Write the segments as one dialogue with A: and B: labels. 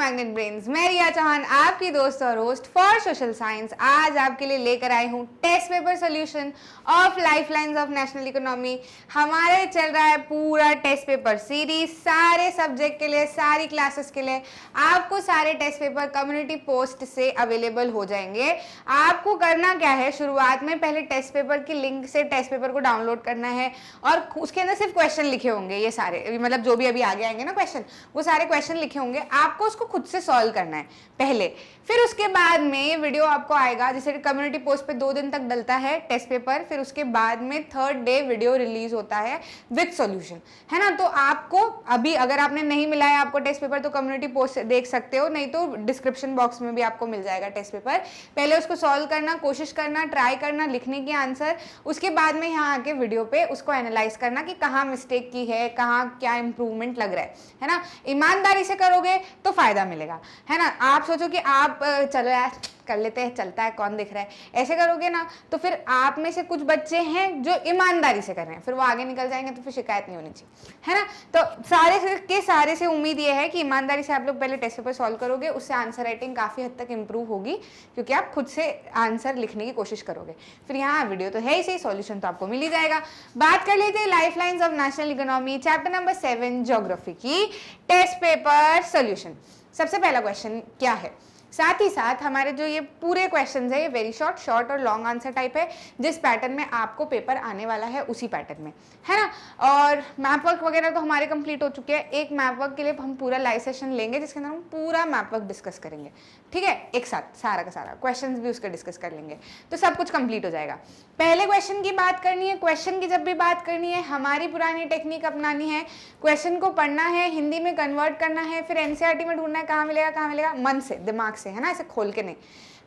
A: Magnet brains, मैं रिया चौहान, आपकी दोस्त और होस्ट फॉर सोशल साइंस। आज आपके लिए लेकर आई हूँ test paper solution of lifelines of national economy. हमारे चल रहा है पूरा टेस्ट पेपर सीरीज, सारे सब्जेक्ट के लिए, सारी क्लासेस के लिए। आपको सारे टेस्ट पेपर कम्युनिटी पोस्ट से अवेलेबल हो जाएंगे। आपको करना क्या है, शुरुआत में पहले टेस्ट पेपर की लिंक से टेस्ट पेपर को डाउनलोड करना है और उसके अंदर सिर्फ क्वेश्चन लिखे होंगे। ये सारे मतलब जो भी अभी आगे आएंगे ना क्वेश्चन, वो सारे क्वेश्चन लिखे होंगे, आपको उसको खुद से सॉल्व करना है पहले। फिर उसके बाद में ये वीडियो आपको आएगा, जैसे कम्युनिटी पोस्ट पे 2 दिन तक डलता है टेस्ट पेपर, फिर उसके बाद में 3rd डे वीडियो रिलीज होता है विद सॉल्यूशन, है ना। तो आपको अभी अगर आपने नहीं मिला है आपको टेस्ट पेपर, तो कम्युनिटी पोस्ट देख सकते हो, नहीं तो डिस्क्रिप्शन बॉक्स में भी आपको मिल जाएगा टेस्ट पेपर। पहले उसको सॉल्व करना, कोशिश करना, ट्राई करना, लिखने की आंसर, उसके बाद में यहाँ आके वीडियो पे उसको एनालाइज करना कि कहाँ मिस्टेक की है, कहाँ क्या इंप्रूवमेंट लग रहा है ना। ईमानदारी से करोगे तो फायदा मिलेगा, है ना। आप सोचो कि आप चलो यार कर लेते हैं, चलता है, कौन दिख रहा है, ऐसे करोगे ना तो फिर आप में से कुछ बच्चे हैं जो ईमानदारी से कर रहे हैं, फिर वो आगे निकल जाएंगे तो फिर शिकायत नहीं होनी चाहिए, है ना। तो सारे से उम्मीद ये है कि ईमानदारी से आप लोग पहले टेस्ट पेपर सॉल्व करोगे, उससे आंसर राइटिंग काफ़ी हद तक इंप्रूव होगी, क्योंकि आप खुद से आंसर लिखने की कोशिश करोगे। फिर यहाँ वीडियो तो है ही सही, सॉल्यूशन तो आपको मिल ही जाएगा। बात कर लेते हैं life lines of national economy chapter number 7 geography की टेस्ट पेपर सोल्यूशन। सबसे पहला क्वेश्चन क्या है, साथ ही साथ हमारे जो ये पूरे क्वेश्चंस है ये वेरी शॉर्ट और लॉन्ग आंसर टाइप है, जिस पैटर्न में आपको पेपर आने वाला है उसी पैटर्न में, है ना। और मैप वर्क वगैरह तो हमारे कंप्लीट हो चुके हैं। एक मैप वर्क के लिए हम पूरा लाइव सेशन लेंगे जिसके अंदर हम पूरा मैप वर्क डिस्कस करेंगे, ठीक है, एक साथ सारा का सारा, क्वेश्चंस भी उसके डिस्कस कर लेंगे, तो सब कुछ कंप्लीट हो जाएगा। पहले क्वेश्चन की बात करनी है। क्वेश्चन की जब भी बात करनी है हमारी पुरानी टेक्निक अपनानी है, क्वेश्चन को पढ़ना है, हिंदी में कन्वर्ट करना है, फिर एनसीईआरटी में ढूंढना है कहाँ मिलेगा, मन से, दिमाग से, है ना, ऐसे खोल के नहीं,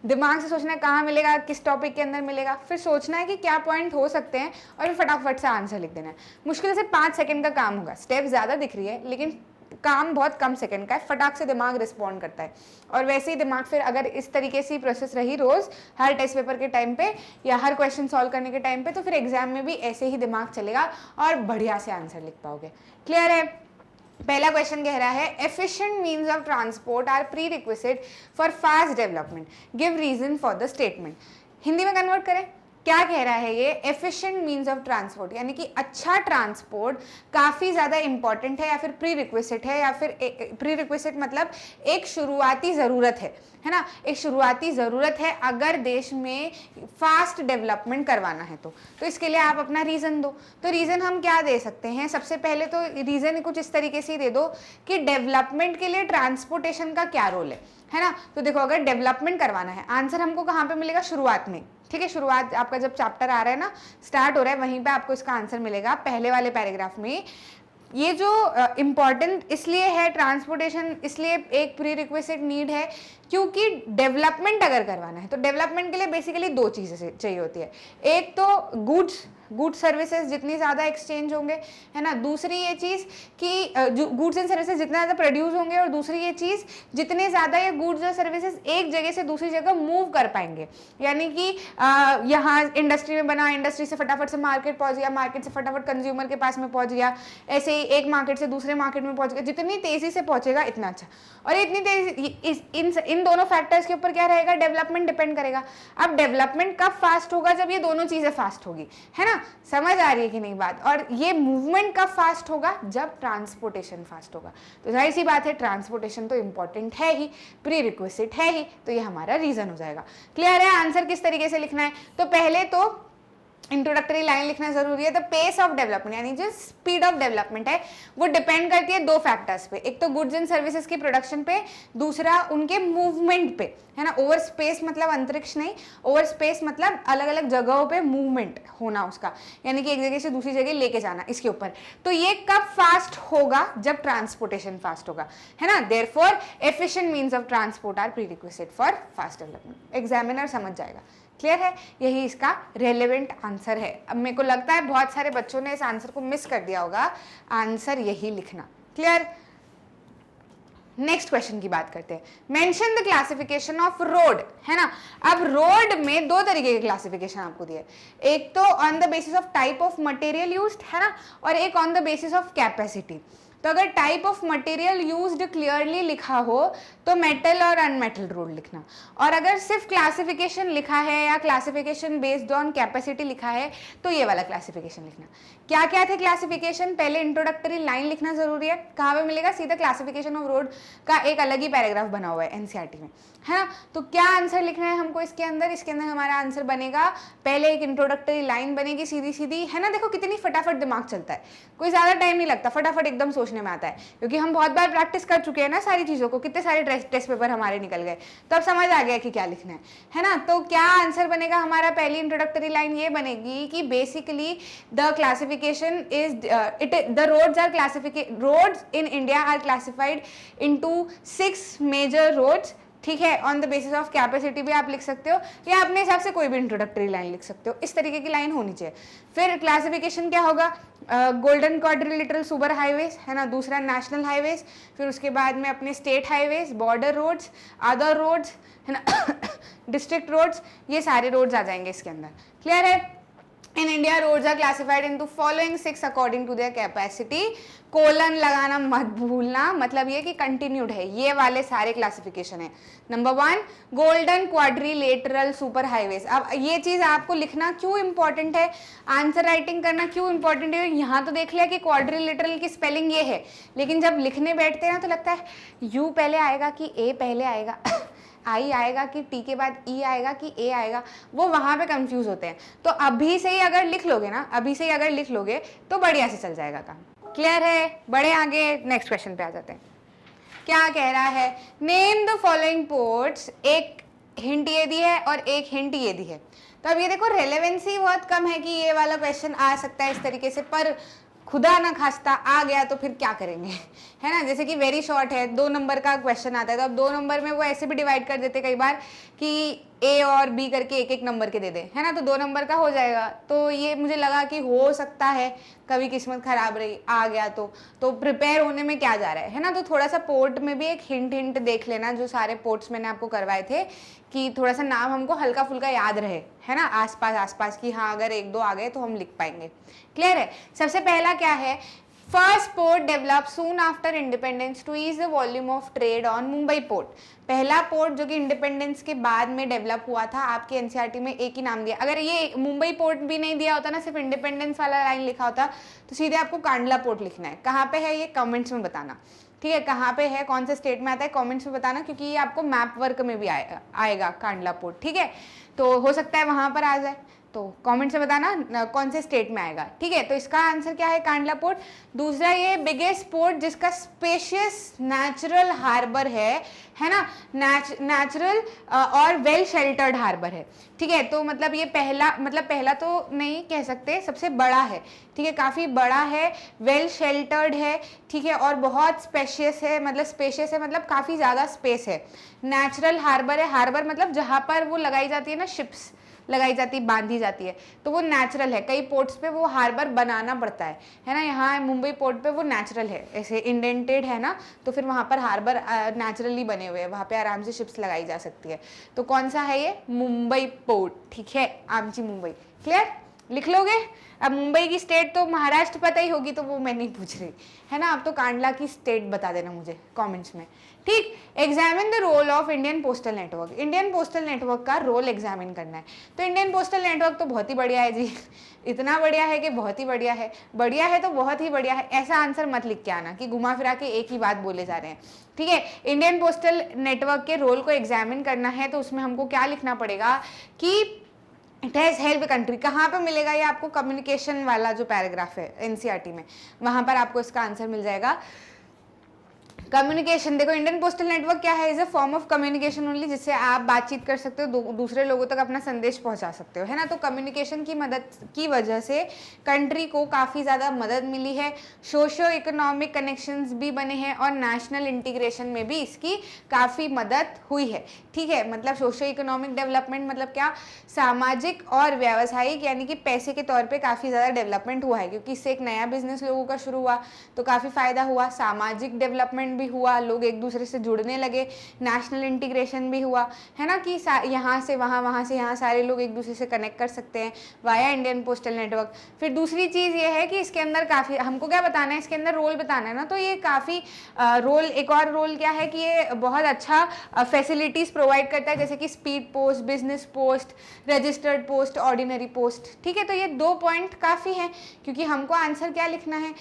A: दिमाग से सोचना है कहाँ मिलेगा, किस टॉपिक के अंदर मिलेगा, फिर सोचना है कि क्या पॉइंट हो सकते हैं और फिर फटाफट से आंसर लिख देना है। मुश्किल से 5 सेकंड का काम होगा, स्टेप ज़्यादा दिख रही है लेकिन काम बहुत कम सेकंड का है, फटाक से दिमाग रिस्पॉन्ड करता है। और वैसे ही दिमाग फिर अगर इस तरीके से प्रोसेस रही रोज हर टेस्ट पेपर के टाइम पे या हर क्वेश्चन सॉल्व करने के टाइम पे, तो फिर एग्जाम में भी ऐसे ही दिमाग चलेगा और बढ़िया से आंसर लिख पाओगे। क्लियर है। पहला क्वेश्चन कह रहा है efficient means of transport are prerequisite for fast development, give reason for the statement. Hindi में कन्वर्ट करें, क्या कह रहा है ये, एफिशिएंट मीन्स ऑफ ट्रांसपोर्ट यानी कि अच्छा ट्रांसपोर्ट काफ़ी ज़्यादा इंपॉर्टेंट है या फिर प्री रिक्विजिट है, या फिर प्री रिक्विजिट मतलब एक शुरुआती ज़रूरत है ना, एक शुरुआती ज़रूरत है अगर देश में फास्ट डेवलपमेंट करवाना है तो इसके लिए आप अपना रीज़न दो। तो रीज़न हम क्या दे सकते हैं, सबसे पहले तो रीज़न कुछ इस तरीके से ही दे दो कि डेवलपमेंट के लिए ट्रांसपोर्टेशन का क्या रोल है ना। तो देखो अगर डेवलपमेंट करवाना है, आंसर हमको कहाँ पे मिलेगा, शुरुआत में, ठीक है। शुरुआत आपका जब चैप्टर आ रहा है ना, स्टार्ट हो रहा है, वहीं पे आपको इसका आंसर मिलेगा पहले वाले पैराग्राफ में। ये जो इम्पॉर्टेंट इसलिए है ट्रांसपोर्टेशन, इसलिए एक प्री रिक्विजिट नीड है क्योंकि डेवलपमेंट अगर करवाना है तो डेवलपमेंट के लिए बेसिकली 2 चीज़ें चाहिए होती है। एक तो गुड्स सर्विसेज जितनी ज़्यादा एक्सचेंज होंगे, है ना, दूसरी ये चीज़ कि गुड्स एंड सर्विसेज जितना ज़्यादा प्रोड्यूस होंगे, और दूसरी ये चीज़ जितने ज़्यादा ये गुड्स और सर्विसेज एक जगह से दूसरी जगह मूव कर पाएंगे, यानी कि यहाँ इंडस्ट्री में बना, इंडस्ट्री से फटाफट से मार्केट पहुँच गया, मार्केट से फटाफट कंज्यूमर के पास में पहुँच गया, ऐसे ही एक मार्केट से दूसरे मार्केट में पहुँच गया, जितनी तेज़ी से पहुँचेगा इतना अच्छा। और इतनी तेज़ी इन दोनों फैक्टर्स के ऊपर क्या रहेगा, डेवलपमेंट डिपेंड करेगा। अब डेवलपमेंट कब फास्ट होगा, जब ये दोनों चीज़ें फास्ट होगी, है ना, समझ आ रही है कि नहीं बात। और ये मूवमेंट कब फास्ट होगा, जब ट्रांसपोर्टेशन फास्ट होगा। तो जाहिर सी बात है ट्रांसपोर्टेशन तो इंपॉर्टेंट है ही, प्री रिक्विजिट है ही, तो ये हमारा रीजन हो जाएगा। क्लियर है। आंसर किस तरीके से लिखना है, तो पहले तो इंट्रोडक्टरी लाइन लिखना जरूरी है। द पेस ऑफ डेवलपमेंट यानी जो स्पीड ऑफ डेवलपमेंट है वो डिपेंड करती है 2 फैक्टर्स पे, एक तो गुड्स एंड सर्विसेज की प्रोडक्शन पे, दूसरा उनके मूवमेंट पे, है ना। ओवर स्पेस मतलब अंतरिक्ष नहीं, ओवर स्पेस मतलब अलग अलग जगहों पे मूवमेंट होना उसका, यानी कि एक जगह से दूसरी जगह लेके जाना, इसके ऊपर। तो ये कब फास्ट होगा, जब ट्रांसपोर्टेशन फास्ट होगा, है ना। Therefore efficient means of transport are prerequisite for fast development. Examiner समझ जाएगा। क्लियर है, यही इसका रेलेवेंट आंसर है। अब मेरे को लगता है बहुत सारे बच्चों ने इस आंसर को मिस कर दिया होगा, आंसर यही लिखना। क्लियर। नेक्स्ट क्वेश्चन की बात करते हैं। Mention the classification of road, है ना। अब रोड में 2 तरीके के क्लासिफिकेशन आपको दिए, एक तो on the basis of type of material used, है ना, और एक on the basis of capacity. तो अगर type of material used clearly लिखा हो तो मेटल और अनमेटल रोड लिखना, और अगर सिर्फ क्लासिफिकेशन लिखा है या क्लासिफिकेशन बेस्ड ऑन कैपेसिटी लिखा है तो ये वाला क्लासिफिकेशन लिखना। क्या क्या थे क्लासिफिकेशन? पहले इंट्रोडक्टरी लाइन लिखना जरूरी है, कहाँ पे मिलेगा? सीधा क्लासिफिकेशन ऑफ रोड का एक अलग ही पैराग्राफ बना हुआ है एनसीईआरटी में, है ना। तो क्या आंसर लिखना है हमको इसके अंदर? इसके अंदर हमारा आंसर बनेगा, पहले एक इंट्रोडक्टरी लाइन बनेगी सीधी सीधी, है ना। देखो कितनी फटाफट दिमाग चलता है, कोई ज्यादा टाइम नहीं लगता, फटाफट एकदम सोचने में आता है, क्योंकि हम बहुत बार प्रैक्टिस कर चुके हैं ना सारी चीजों को, कितने सारे टेस्ट पेपर हमारे निकल गए, तो अब समझ आ गया कि क्या लिखना है ना। तो क्या आंसर बनेगा हमारा? पहली इंट्रोडक्टरी लाइन ये बनेगी कि basically the classification is the roads in India are classified into 6 major roads, ठीक है। On the basis of capacity भी आप लिख सकते हो, या अपने हिसाब से कोई भी इंट्रोडक्टरी लाइन लिख सकते हो, इस तरीके की लाइन होनी चाहिए। फिर क्लासिफिकेशन क्या होगा? गोल्डन क्वाड्रिलेटरल सुपर हाईवेज, है ना, दूसरा नेशनल हाईवेज, फिर उसके बाद में अपने state highways, border roads, other roads, है ना, डिस्ट्रिक्ट रोड्स, ये सारे रोड्स आ जाएंगे इसके अंदर। क्लियर है? In India roads are classified into following 6 according to their capacity, colon लगाना मत भूलना, मतलब ये कि कंटिन्यूड है, ये वाले सारे क्लासिफिकेशन है। Number 1 golden quadrilateral super highways. अब ये चीज आपको लिखना क्यों इंपॉर्टेंट है, आंसर राइटिंग करना क्यों इंपॉर्टेंट है? यहाँ तो देख लिया कि क्वाड्रिलेटरल की स्पेलिंग ये है, लेकिन जब लिखने बैठते हैं ना तो लगता है यू पहले आएगा कि ए पहले आएगा, आई आएगा कि टी के बाद ई आएगा कि ए आएगा, वो वहां पे कंफ्यूज होते हैं। तो अभी से ही अगर लिख लोगे ना, अभी से ही अगर लिख लोगे तो बढ़िया से चल जाएगा काम। क्लियर है? बड़े आगे नेक्स्ट क्वेश्चन पे आ जाते हैं। क्या कह रहा है? नेम द फॉलोइंग पोर्ट्स, एक हिंट ये दी है और एक हिंट ये दी है। तो अब ये देखो रेलेवेंसी बहुत कम है कि ये वाला क्वेश्चन आ सकता है इस तरीके से, पर खुदा ना खास्ता आ गया तो फिर क्या करेंगे, है ना। जैसे कि वेरी शॉर्ट है, 2 नंबर का क्वेश्चन आता है, तो अब 2 नंबर में वो ऐसे भी डिवाइड कर देते कई बार कि ए और बी करके एक एक नंबर के दे दे, है ना, तो 2 नंबर का हो जाएगा। तो ये मुझे लगा कि हो सकता है कभी किस्मत खराब रही आ गया तो प्रिपेयर होने में क्या जा रहा है ना। तो थोड़ा सा पोर्ट में भी एक हिंट देख लेना, जो सारे पोर्ट्स मैंने आपको करवाए थे, कि थोड़ा सा नाम हमको हल्का फुल्का याद रहे, है ना, आसपास की, हाँ अगर 1-2 आ गए तो हम लिख पाएंगे। क्लियर है? सबसे पहला क्या है? First port develop soon after independence to ease the volume of trade on Mumbai port. पहला पोर्ट जो कि इंडिपेंडेंस के बाद में डेवलप हुआ था, आपके एनसीईआरटी में एक ही नाम दिया। अगर ये मुंबई पोर्ट भी नहीं दिया होता ना, सिर्फ इंडिपेंडेंस वाला लाइन लिखा होता, तो सीधे आपको कांडला पोर्ट लिखना है। कहाँ पे है ये कमेंट्स में बताना, ठीक है, कहाँ पे है, कौन से स्टेट में आता है, कमेंट्स में बताना, क्योंकि ये आपको मैप वर्क में भी आएगा कांडला पोर्ट, ठीक है। तो हो सकता है वहां पर आ जाए, तो कमेंट से बताना कौन से स्टेट में आएगा, ठीक है। तो इसका आंसर क्या है? कांडला पोर्ट। दूसरा ये बिगेस्ट पोर्ट जिसका स्पेशियस नेचुरल हार्बर है ना, नेचुरल और वेल शेल्टर्ड हार्बर है, ठीक है। तो मतलब ये पहला तो नहीं कह सकते, सबसे बड़ा है, ठीक है, काफ़ी बड़ा है, वेल शेल्टर्ड है, ठीक है, और बहुत स्पेशियस है, मतलब काफ़ी ज़्यादा स्पेस है। नेचुरल हार्बर है, हार्बर मतलब जहाँ पर वो लगाई जाती है ना, शिप्स लगाई जाती है, बांधी जाती है, तो वो नेचुरल है। कई पोर्ट्स पे वो हार्बर बनाना पड़ता है ना। यहाँ मुंबई पोर्ट पे वो नेचुरल है, ऐसे इंडेंटेड है ना, तो फिर वहाँ पर हार्बर नेचुरली बने हुए हैं, वहाँ पे आराम से शिप्स लगाई जा सकती है। तो कौन सा है ये? मुंबई पोर्ट, ठीक है, आमची मुंबई। क्लियर? लिख लोगे? अब मुंबई की स्टेट तो महाराष्ट्र पता ही होगी, तो वो मैं नहीं पूछ रही, है ना। अब तो कांडला की स्टेट बता देना मुझे कमेंट्स में, ठीक। Examine the role of Indian postal network. Indian postal network का रोल एग्जामिन करना है। तो इंडियन पोस्टल नेटवर्क तो बहुत ही बढ़िया है जी, इतना बढ़िया है कि बहुत ही बढ़िया है, बढ़िया है तो बहुत ही बढ़िया है। ऐसा आंसर मत लिख के आना कि घुमा फिरा के एक ही बात बोले जा रहे हैं, ठीक है। इंडियन पोस्टल नेटवर्क के रोल को एग्जामिन करना है, तो उसमें हमको क्या लिखना पड़ेगा कि इट हैज़ हेल्प कंट्री। कहाँ पे मिलेगा ये आपको? कम्युनिकेशन वाला जो पैराग्राफ है एनसीईआरटी में, वहां पर आपको इसका आंसर मिल जाएगा। कम्युनिकेशन, देखो इंडियन पोस्टल नेटवर्क क्या है? Is a form of communication only, जिससे आप बातचीत कर सकते हो, दूसरे लोगों तक अपना संदेश पहुंचा सकते हो, है ना। तो कम्युनिकेशन की मदद की वजह से कंट्री को काफ़ी ज़्यादा मदद मिली है, सोशियो इकोनॉमिक कनेक्शंस भी बने हैं, और नेशनल इंटीग्रेशन में भी इसकी काफ़ी मदद हुई है, ठीक है। मतलब सोशियो इकोनॉमिक डेवलपमेंट मतलब क्या? सामाजिक और व्यावसायिक, यानी कि पैसे के तौर पर काफ़ी ज़्यादा डेवलपमेंट हुआ है, क्योंकि इससे एक नया बिजनेस लोगों का शुरू हुआ तो काफ़ी फायदा हुआ। सामाजिक डेवलपमेंट डेवलपमेंट भी हुआ, लोग एक दूसरे से जुड़ने लगे, नेशनल इंटीग्रेशन भी हुआ, है ना, कि यहाँ से वहाँ, वहाँ से यहाँ सारे लोग एक दूसरे से कनेक्ट कर सकते हैं वाया इंडियन पोस्टल नेटवर्क। फिर दूसरी चीज़ ये है कि इसके अंदर काफ़ी, हमको क्या बताना है, इसके अंदर रोल बताना है ना, तो ये काफ़ी रोल, एक और रोल क्या है कि ये बहुत अच्छा फैसिलिटीज़ प्रोवाइड करता है, जैसे कि speed post, business post, registered post, ordinary post. ठीक है, तो ये 2 पॉइंट काफ़ी हैं, क्योंकि हमको आंसर क्या लिखना है,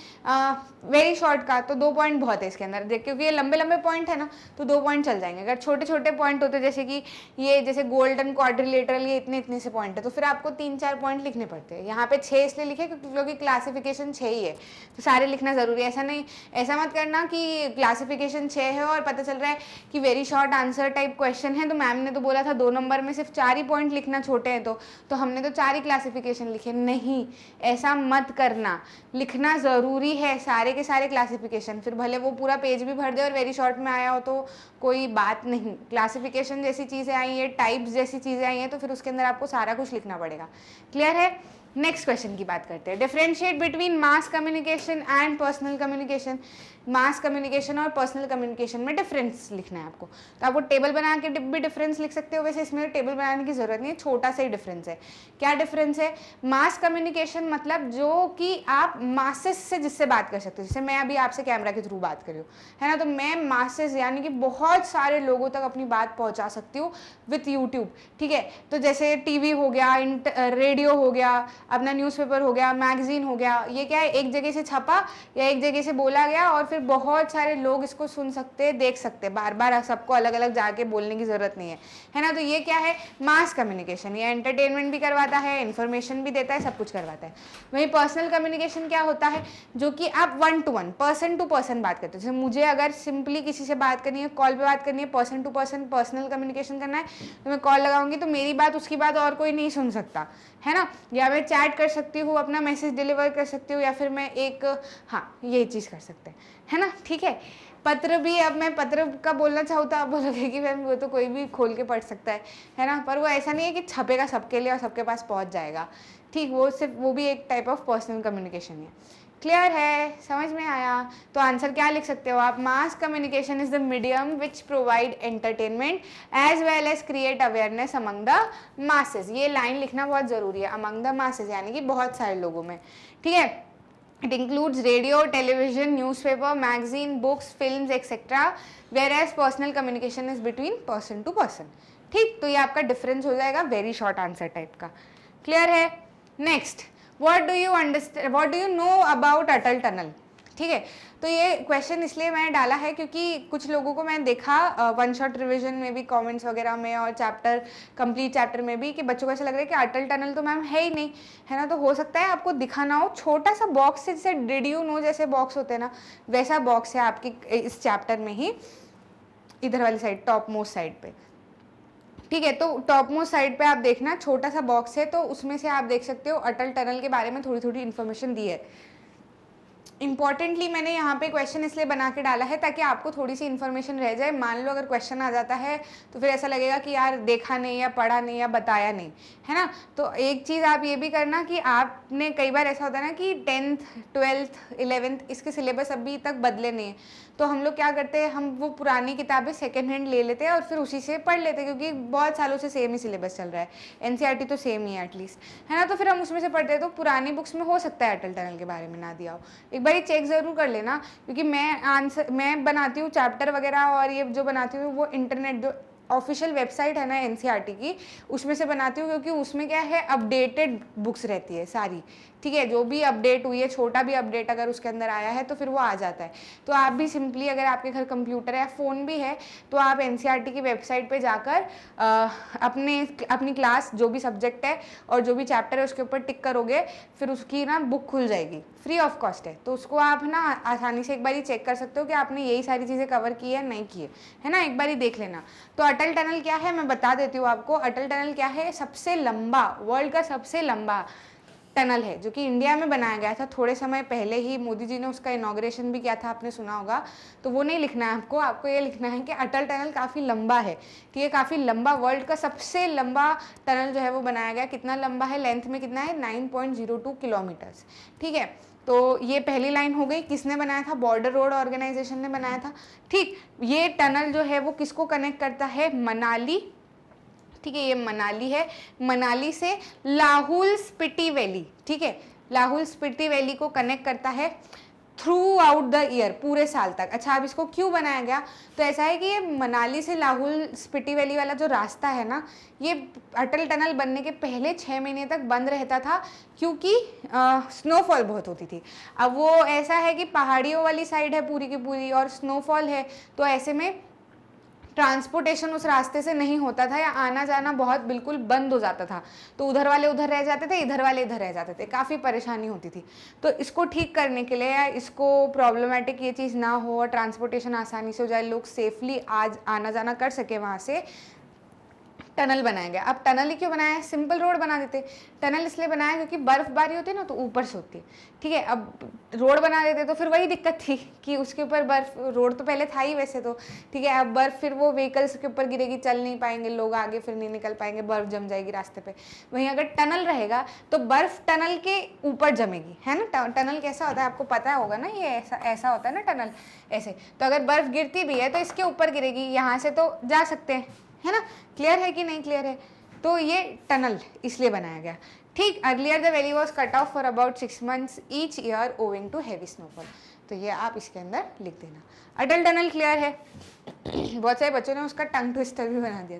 A: वेरी शॉर्ट का, तो 2 पॉइंट बहुत है इसके अंदर, क्योंकि ये लंबे लंबे पॉइंट है ना, तो 2 पॉइंट चल जाएंगे। अगर छोटे छोटे पॉइंट होते जैसे कि ये, जैसे गोल्डन क्वाड्रिलेटरल, ये इतने इतने से पॉइंट है, तो फिर आपको 3-4 पॉइंट लिखने पड़ते हैं। यहाँ पे 6 इसलिए लिखे क्योंकि क्लासिफिकेशन 6 ही है, तो सारे लिखना जरूरी है। ऐसा नहीं, ऐसा मत करना कि क्लासिफिकेशन 6 है और पता चल रहा है कि very short answer type question है, तो मैम ने तो बोला था 2 नंबर में सिर्फ 4 ही पॉइंट लिखना, छोटे हैं तो हमने तो 4 ही क्लासिफिकेशन लिखे। नहीं, ऐसा मत करना, लिखना ज़रूरी है सारे के सारे क्लासिफिकेशन, फिर भले वो पूरा पेज भी भर दे और वेरी शॉर्ट में आया हो तो कोई बात नहीं। क्लासिफिकेशन जैसी चीज़ें आई हैं, टाइप्स जैसी चीज़ें आई हैं, तो फिर उसके अंदर आपको सारा कुछ लिखना पड़ेगा। क्लियर है? नेक्स्ट क्वेश्चन की बात करते हैं। Differentiate between mass communication and personal communication. Mass communication और पर्सनल कम्युनिकेशन में डिफरेंस लिखना है आपको, तो आपको टेबल बना के भी डिफरेंस लिख सकते हो। वैसे इसमें टेबल बनाने की जरूरत नहीं है, छोटा सा ही डिफरेंस है। क्या डिफरेंस है? मास कम्युनिकेशन मतलब जो कि आप मासेस से जिससे बात कर सकते हो, जैसे मैं अभी आपसे कैमरा के थ्रू बात कर रही हूँ, है ना, तो मैं मासेस यानी कि बहुत सारे लोगों तक अपनी बात पहुँचा सकती हूँ विथ यूट्यूब। ठीक है, तो जैसे टीवी हो गया, रेडियो हो गया, अपना न्यूज़पेपर हो गया, मैगजीन हो गया, ये क्या है, एक जगह से छपा या एक जगह से बोला गया और फिर बहुत सारे लोग इसको सुन सकते हैं, देख सकते हैं, बार बार सबको अलग अलग जाके बोलने की जरूरत नहीं है ना। तो ये क्या है? Mass communication. ये एंटरटेनमेंट भी करवाता है, इन्फॉर्मेशन भी देता है, सब कुछ करवाता है। वहीं पर्सनल कम्युनिकेशन क्या होता है? जो कि आप 1 to 1, पर्सन टू पर्सन बात करते हो। जैसे मुझे अगर सिंपली किसी से बात करनी है, कॉल पे बात करनी है, person to person personal communication करना है, तो मैं कॉल लगाऊंगी तो मेरी बात उसकी बात और कोई नहीं सुन सकता, है ना। या मैं चैट कर सकती हूँ, अपना मैसेज डिलीवर कर सकती हूँ, या फिर मैं एक, हाँ, ये चीज़ कर सकते हैं, है ना। ठीक है, पत्र भी, अब मैं पत्र का बोलना चाहूँ तो आप बोलोगे कि मैम वो तो कोई भी खोल के पढ़ सकता है ना, पर वो ऐसा नहीं है कि छपेगा सबके लिए और सबके पास पहुँच जाएगा। ठीक, वो सिर्फ, वो भी एक टाइप ऑफ पर्सनल कम्युनिकेशन है। क्लियर है? समझ में आया? तो आंसर क्या लिख सकते हो आप? Mass communication is the medium which provide entertainment as well as create awareness among the masses. ये लाइन लिखना बहुत जरूरी है, अमंग द मासेस यानी कि बहुत सारे लोगों में। ठीक है, it includes radio, television, newspaper, magazine, books, films, etc. whereas personal communication is between person to person. ठीक, तो ये आपका डिफरेंस हो जाएगा वेरी शॉर्ट आंसर टाइप का। क्लियर है? Next, what do you understand, what do you know about Atal tunnel? ठीक है, तो ये क्वेश्चन इसलिए मैंने डाला है क्योंकि कुछ लोगों को मैंने देखा 1 शॉट रिवीजन में भी, कमेंट्स वगैरह में और चैप्टर, कंप्लीट चैप्टर में भी, कि बच्चों को ऐसा लग रहा है कि अटल टनल तो मैम है ही नहीं, है ना। तो हो सकता है आपको दिखा ना हो, छोटा सा बॉक्स है, जैसे डिड यू नो जैसे बॉक्स होते हैं ना, वैसा बॉक्स है आपकी इस चैप्टर में ही, इधर वाली साइड, टॉप मोस्ट साइड पे। ठीक है, तो टॉप मोस्ट साइड पे आप देखना, छोटा सा बॉक्स है, तो उसमें से आप देख सकते हो अटल टनल के बारे में थोड़ी थोड़ी इन्फॉर्मेशन दी है। इंपॉर्टेंटली मैंने यहाँ पे क्वेश्चन इसलिए बना के डाला है ताकि आपको थोड़ी सी इन्फॉर्मेशन रह जाए। मान लो अगर क्वेश्चन आ जाता है तो फिर ऐसा लगेगा कि यार देखा नहीं या पढ़ा नहीं या बताया नहीं, है ना। तो एक चीज़ आप ये भी करना कि आपने, कई बार ऐसा होता है ना कि 10th 12th 11th इसके सिलेबस अभी तक बदले नहीं है, तो हम लोग क्या करते हैं, हम वो पुरानी किताबें सेकेंड हैंड ले लेते हैं और फिर उसी से पढ़ लेते हैं, क्योंकि बहुत सालों से सेम ही सिलेबस चल रहा है, एनसीईआरटी तो सेम ही है एटलीस्ट, है ना। तो फिर हम उसमें से पढ़ते हैं, तो पुरानी बुक्स में हो सकता है अटल टनल के बारे में ना दिया हो। एक बार चेक ज़रूर कर लेना, क्योंकि मैं बनाती हूँ चैप्टर वगैरह, और ये जो बनाती हूँ वो इंटरनेट, जो ऑफिशियल वेबसाइट है ना एनसीईआरटी की, उसमें से बनाती हूँ, क्योंकि उसमें क्या है, अपडेटेड बुक्स रहती है सारी। ठीक है, जो भी अपडेट हुई है, छोटा भी अपडेट अगर उसके अंदर आया है तो फिर वो आ जाता है। तो आप भी सिंपली, अगर आपके घर कंप्यूटर है या फ़ोन भी है, तो आप एनसीईआरटी की वेबसाइट पे जाकर अपनी क्लास, जो भी सब्जेक्ट है और जो भी चैप्टर है उसके ऊपर टिक करोगे, फिर उसकी ना बुक खुल जाएगी, फ्री ऑफ कॉस्ट है। तो उसको आप ना आसानी से एक बार चेक कर सकते हो कि आपने यही सारी चीज़ें कवर की है नहीं की है ना, एक बार देख लेना। तो अटल टनल क्या है मैं बता देती हूँ आपको। अटल टनल क्या है, सबसे लंबा, वर्ल्ड का सबसे लंबा टनल है, जो कि इंडिया में बनाया गया था थोड़े समय पहले ही। मोदी जी ने उसका इनॉग्रेशन भी किया था, आपने सुना होगा। तो वो नहीं लिखना है आपको, आपको ये लिखना है कि अटल टनल काफ़ी लंबा है, कि ये काफ़ी लंबा, वर्ल्ड का सबसे लंबा टनल जो है वो बनाया गया। कितना लंबा है, लेंथ में कितना है, 9.02 किलोमीटर्स। ठीक है, तो ये पहली लाइन हो गई। किसने बनाया था? बॉर्डर रोड ऑर्गेनाइजेशन ने बनाया था। ठीक, ये टनल जो है वो किसको कनेक्ट करता है? मनाली। ठीक है, ये मनाली है, मनाली से लाहौल स्पीति वैली। ठीक है, लाहौल स्पीति वैली को कनेक्ट करता है थ्रू आउट द ईयर, पूरे साल तक। अच्छा, अब इसको क्यों बनाया गया? तो ऐसा है कि ये मनाली से लाहौल स्पीति वैली वाला जो रास्ता है ना, ये अटल टनल बनने के पहले 6 महीने तक बंद रहता था, क्योंकि स्नोफॉल बहुत होती थी। अब वो ऐसा है कि पहाड़ियों वाली साइड है पूरी की पूरी और स्नोफॉल है, तो ऐसे में ट्रांसपोर्टेशन उस रास्ते से नहीं होता था या आना जाना बहुत बिल्कुल बंद हो जाता था। तो उधर वाले उधर रह जाते थे, इधर वाले इधर रह जाते थे, काफ़ी परेशानी होती थी। तो इसको ठीक करने के लिए या इसको प्रॉब्लमेटिक ये चीज़ ना हो और ट्रांसपोर्टेशन आसानी से हो जाए, लोग सेफली आज आना जाना कर सके वहाँ से, टनल बनाया गया। अब टनल ही क्यों बनाया है? सिंपल रोड बना देते। टनल इसलिए बनाया क्योंकि बर्फबारी होती है ना, तो ऊपर से होती है। ठीक है, अब रोड बना देते तो फिर वही दिक्कत थी कि उसके ऊपर बर्फ, रोड तो पहले था ही वैसे तो। ठीक है, अब बर्फ फिर वो व्हीकल्स के ऊपर गिरेगी, चल नहीं पाएंगे लोग, आगे फिर नहीं निकल पाएंगे, बर्फ जम जाएगी रास्ते पे। वहीं अगर टनल रहेगा तो बर्फ टनल के ऊपर जमेगी, है ना। टनल कैसा होता है आपको पता होगा ना, ये ऐसा होता है ना टनल, ऐसे। तो अगर बर्फ गिरती भी है तो इसके ऊपर गिरेगी, यहाँ से तो जा सकते हैं, है ना। क्लियर है कि नहीं क्लियर है? तो ये टनल इसलिए बनाया गया। ठीक, earlier the valley was cut off for about 6 months each year owing to heavy snowfall. तो ये आप इसके अंदर लिख देना। अटल टनल क्लियर है? बहुत सारे बच्चों ने उसका टंग ट्विस्टर भी बना दिया,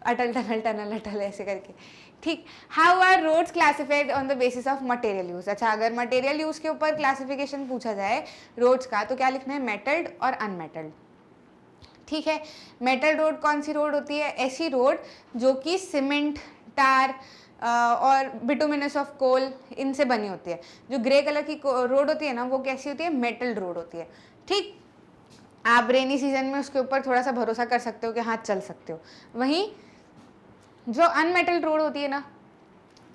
A: अटल टनल टनल अटल ऐसे करके। ठीक, how are roads classified on the basis of material use. अच्छा, अगर मटेरियल यूज के ऊपर क्लासिफिकेशन पूछा जाए रोड्स का, तो क्या लिखना है? मेटल्ड और अनमेटल्ड। ठीक है, मेटल रोड कौन सी रोड होती है? ऐसी रोड जो कि सीमेंट, टार और बिटुमिनस ऑफ कोल इनसे बनी होती है। जो ग्रे कलर की रोड होती है ना, वो कैसी होती है? मेटल रोड होती है। ठीक, आप रेनी सीजन में उसके ऊपर थोड़ा सा भरोसा कर सकते हो कि हाँ चल सकते हो। वहीं जो अनमेटल रोड होती है ना,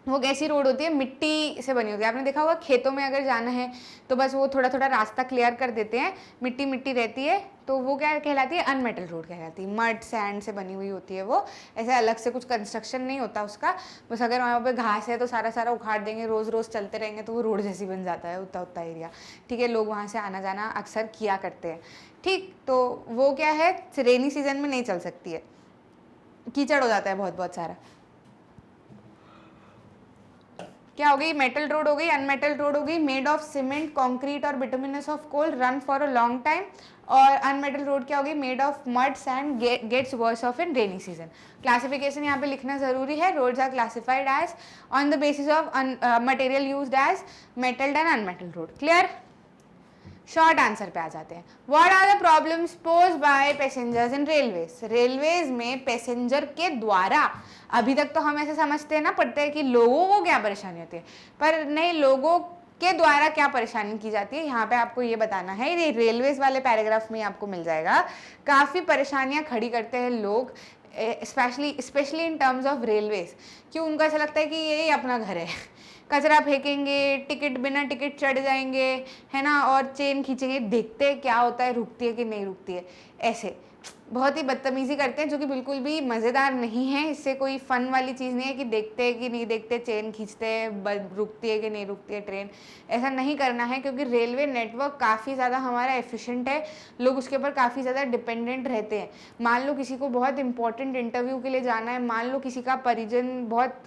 A: वो कैसी रोड होती है? मिट्टी से बनी होती है। आपने देखा होगा खेतों में अगर जाना है तो बस वो थोड़ा थोड़ा रास्ता क्लियर कर देते हैं, मिट्टी मिट्टी रहती है, तो वो क्या कहलाती है? अनमेटल रोड कहलाती है। मड सैंड से बनी हुई होती है वो, ऐसे अलग से कुछ कंस्ट्रक्शन नहीं होता उसका, बस अगर वहाँ पे घास है तो सारा सारा उखाड़ देंगे, रोज़ रोज़ चलते रहेंगे तो वो रोड जैसी बन जाता है, उतना उतना एरिया। ठीक है, लोग वहाँ से आना जाना अक्सर किया करते हैं। ठीक, तो वो क्या है? रेनी सीजन में नहीं चल सकती है, कीचड़ हो जाता है बहुत बहुत सारा। क्या हो गई? मेटल रोड हो गई। अनमेटल रोड हो गई मेड ऑफ सीमेंट, कंक्रीट और bituminous of coal, run for a long time. और अनमेटल रोड क्या होगी? Made of mud sand, gets worse off in rainy season. Classification यहाँ पे लिखना जरूरी है। Roads are classified as on the basis of material used as metalled and unmetal road. Clear? Short answer पे आ जाते हैं। What are the problems pose by passengers in railways. Railways में पैसेंजर के द्वारा, अभी तक तो हम ऐसे समझते हैं ना, पढ़ते हैं कि लोगों को क्या परेशानी होती है, पर नहीं, लोगों के द्वारा क्या परेशानी की जाती है, यहाँ पे आपको ये बताना है। ये रेलवेज वाले पैराग्राफ में आपको मिल जाएगा। काफ़ी परेशानियाँ खड़ी करते हैं लोग, specially in terms of railways. क्यों? उनको ऐसा लगता है कि यही अपना घर है, कचरा फेंकेंगे, टिकट बिना टिकट चढ़ जाएंगे, है ना, और चेन खींचेंगे, देखते हैं क्या होता है, रुकती है कि नहीं रुकती है। ऐसे बहुत ही बदतमीजी करते हैं, जो कि बिल्कुल भी मज़ेदार नहीं है। इससे कोई फ़न वाली चीज़ नहीं है कि देखते हैं कि नहीं देखते, चेन खींचते हैं, रुकती है कि नहीं रुकती है ट्रेन। ऐसा नहीं करना है, क्योंकि रेलवे नेटवर्क काफ़ी ज़्यादा हमारा एफिशिएंट है, लोग उसके ऊपर काफ़ी ज़्यादा डिपेंडेंट रहते हैं। मान लो किसी को बहुत इंपॉर्टेंट इंटरव्यू के लिए जाना है, मान लो किसी का परिजन बहुत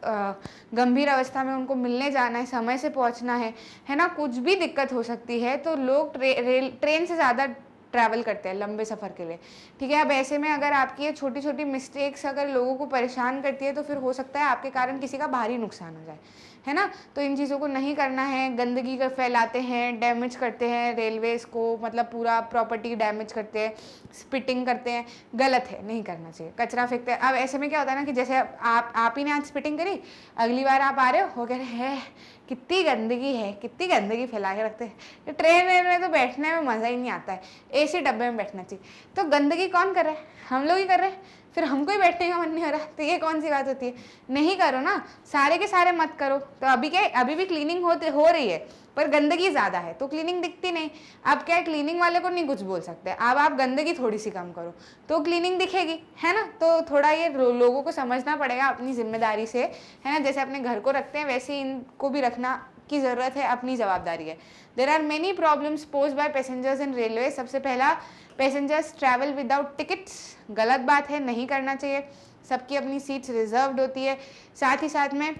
A: गंभीर अवस्था में, उनको मिलने जाना है, समय से पहुँचना है ना, कुछ भी दिक्कत हो सकती है, तो लोग ट्रेन से ज़्यादा ट्रैवल करते हैं लंबे सफ़र के लिए। ठीक है, अब ऐसे में अगर आपकी ये छोटी छोटी मिस्टेक्स अगर लोगों को परेशान करती है, तो फिर हो सकता है आपके कारण किसी का भारी नुकसान हो जाए, है ना। तो इन चीज़ों को नहीं करना है। गंदगी का फैलाते हैं, डैमेज करते हैं रेलवेज़ को, मतलब पूरा प्रॉपर्टी डैमेज करते हैं, स्पिटिंग करते हैं, गलत है, नहीं करना चाहिए। कचरा फेंकते हैं। अब ऐसे में क्या होता है ना कि जैसे आप ही ने आज स्पिटिंग करी, अगली बार आप आ रहे हो कह रहे हैं कितनी गंदगी है, कितनी गंदगी फैला के रखते हैं। ट्रेन में तो बैठने में मज़ा ही नहीं आता है, एसी डब्बे में बैठना चाहिए। तो गंदगी कौन कर रहा है? हम लोग ही कर रहे हैं, फिर हमको ही बैठने का मन नहीं हो रहा, तो ये कौन सी बात होती है? नहीं करो ना, सारे के सारे मत करो। तो अभी भी क्लीनिंग हो रही है, पर गंदगी ज़्यादा है तो क्लीनिंग दिखती नहीं। अब क्या है, क्लीनिंग वाले को नहीं कुछ बोल सकते, अब आप गंदगी थोड़ी सी कम करो तो क्लीनिंग दिखेगी, है ना। तो थोड़ा ये लोगों को समझना पड़ेगा अपनी जिम्मेदारी से, है ना। जैसे अपने घर को रखते हैं वैसे इनको भी रखना की ज़रूरत है, अपनी जवाबदारी है। There are many problems pose by passengers in railway. सबसे पहला, पैसेंजर्स ट्रैवल विदाउट टिकट्स। गलत बात है, नहीं करना चाहिए, सबकी अपनी सीट्स रिजर्व्ड होती है। साथ ही साथ में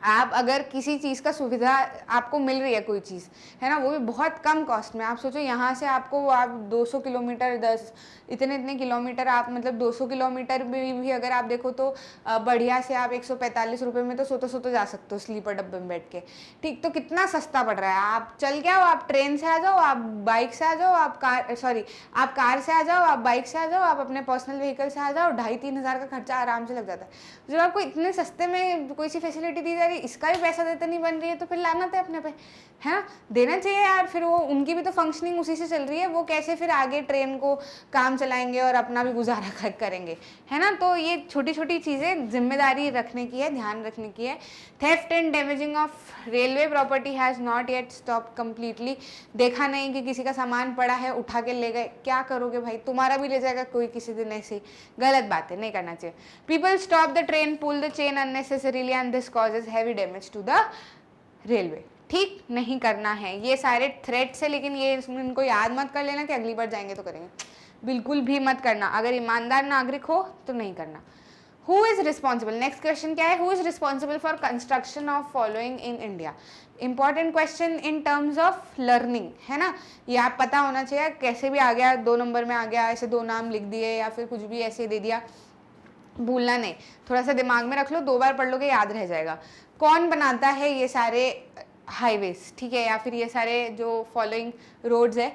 A: आप अगर किसी चीज़ का सुविधा आपको मिल रही है, कोई चीज़ है ना, वो भी बहुत कम कॉस्ट में, आप सोचो यहाँ से आपको आप 200 किलोमीटर 10 इतने किलोमीटर आप मतलब 200 किलोमीटर भी अगर आप देखो तो बढ़िया से आप 145 रुपये में तो सोते जा सकते हो स्लीपर डब्बे में बैठ के। ठीक, तो कितना सस्ता पड़ रहा है। आप चल के आओ, आप ट्रेन से आ जाओ, आप बाइक से आ जाओ, आप कार से आ जाओ, आप बाइक से आ जाओ, आप अपने पर्सनल व्हीकल से आ जाओ, 2,500-3 हज़ार का खर्चा आराम से लग जाता है। जब आपको इतने सस्ते में कोई सी फैसिलिटी दी जा रही है, इसका भी पैसा देते नहीं बन रही है, तो फिर लानत है अपने पे, है ना। देना चाहिए यार, फिर वो उनकी भी तो फंक्शनिंग उसी से चल रही है, वो कैसे फिर आगे ट्रेन को काम चलाएंगे और अपना भी गुजारा करेंगे, है ना। तो ये छोटी छोटी चीज़ें जिम्मेदारी रखने की है, ध्यान रखने की है। Theft and damaging of railway property has not yet stop completely. देखा नहीं कि किसी का सामान पड़ा है, उठा के ले गए, क्या करोगे भाई, तुम्हारा भी ले जाएगा कोई किसी दिन ऐसे। गलत बात है, नहीं करना चाहिए। People stop the train, pull the chain unnecessarily and this causes heavy damage to the railway. ठीक, नहीं करना है। ये सारे थ्रेट्स है, लेकिन ये इनको याद मत कर लेना कि अगली बार जाएंगे तो करेंगे, बिल्कुल भी मत करना। अगर ईमानदार नागरिक हो तो नहीं करना। Who is responsible, next question क्या है, who is responsible for construction of following in India. Important question in terms of learning, है ना, ये आप पता होना चाहिए। कैसे भी आ गया, 2 नंबर में आ गया, ऐसे 2 नाम लिख दिए या फिर कुछ भी ऐसे दे दिया, भूलना नहीं, थोड़ा सा दिमाग में रख लो, 2 बार पढ़ लोगे याद रह जाएगा। कौन बनाता है ये सारे हाईवेज, ठीक है, या फिर ये सारे जो फॉलोइंग रोड्स है,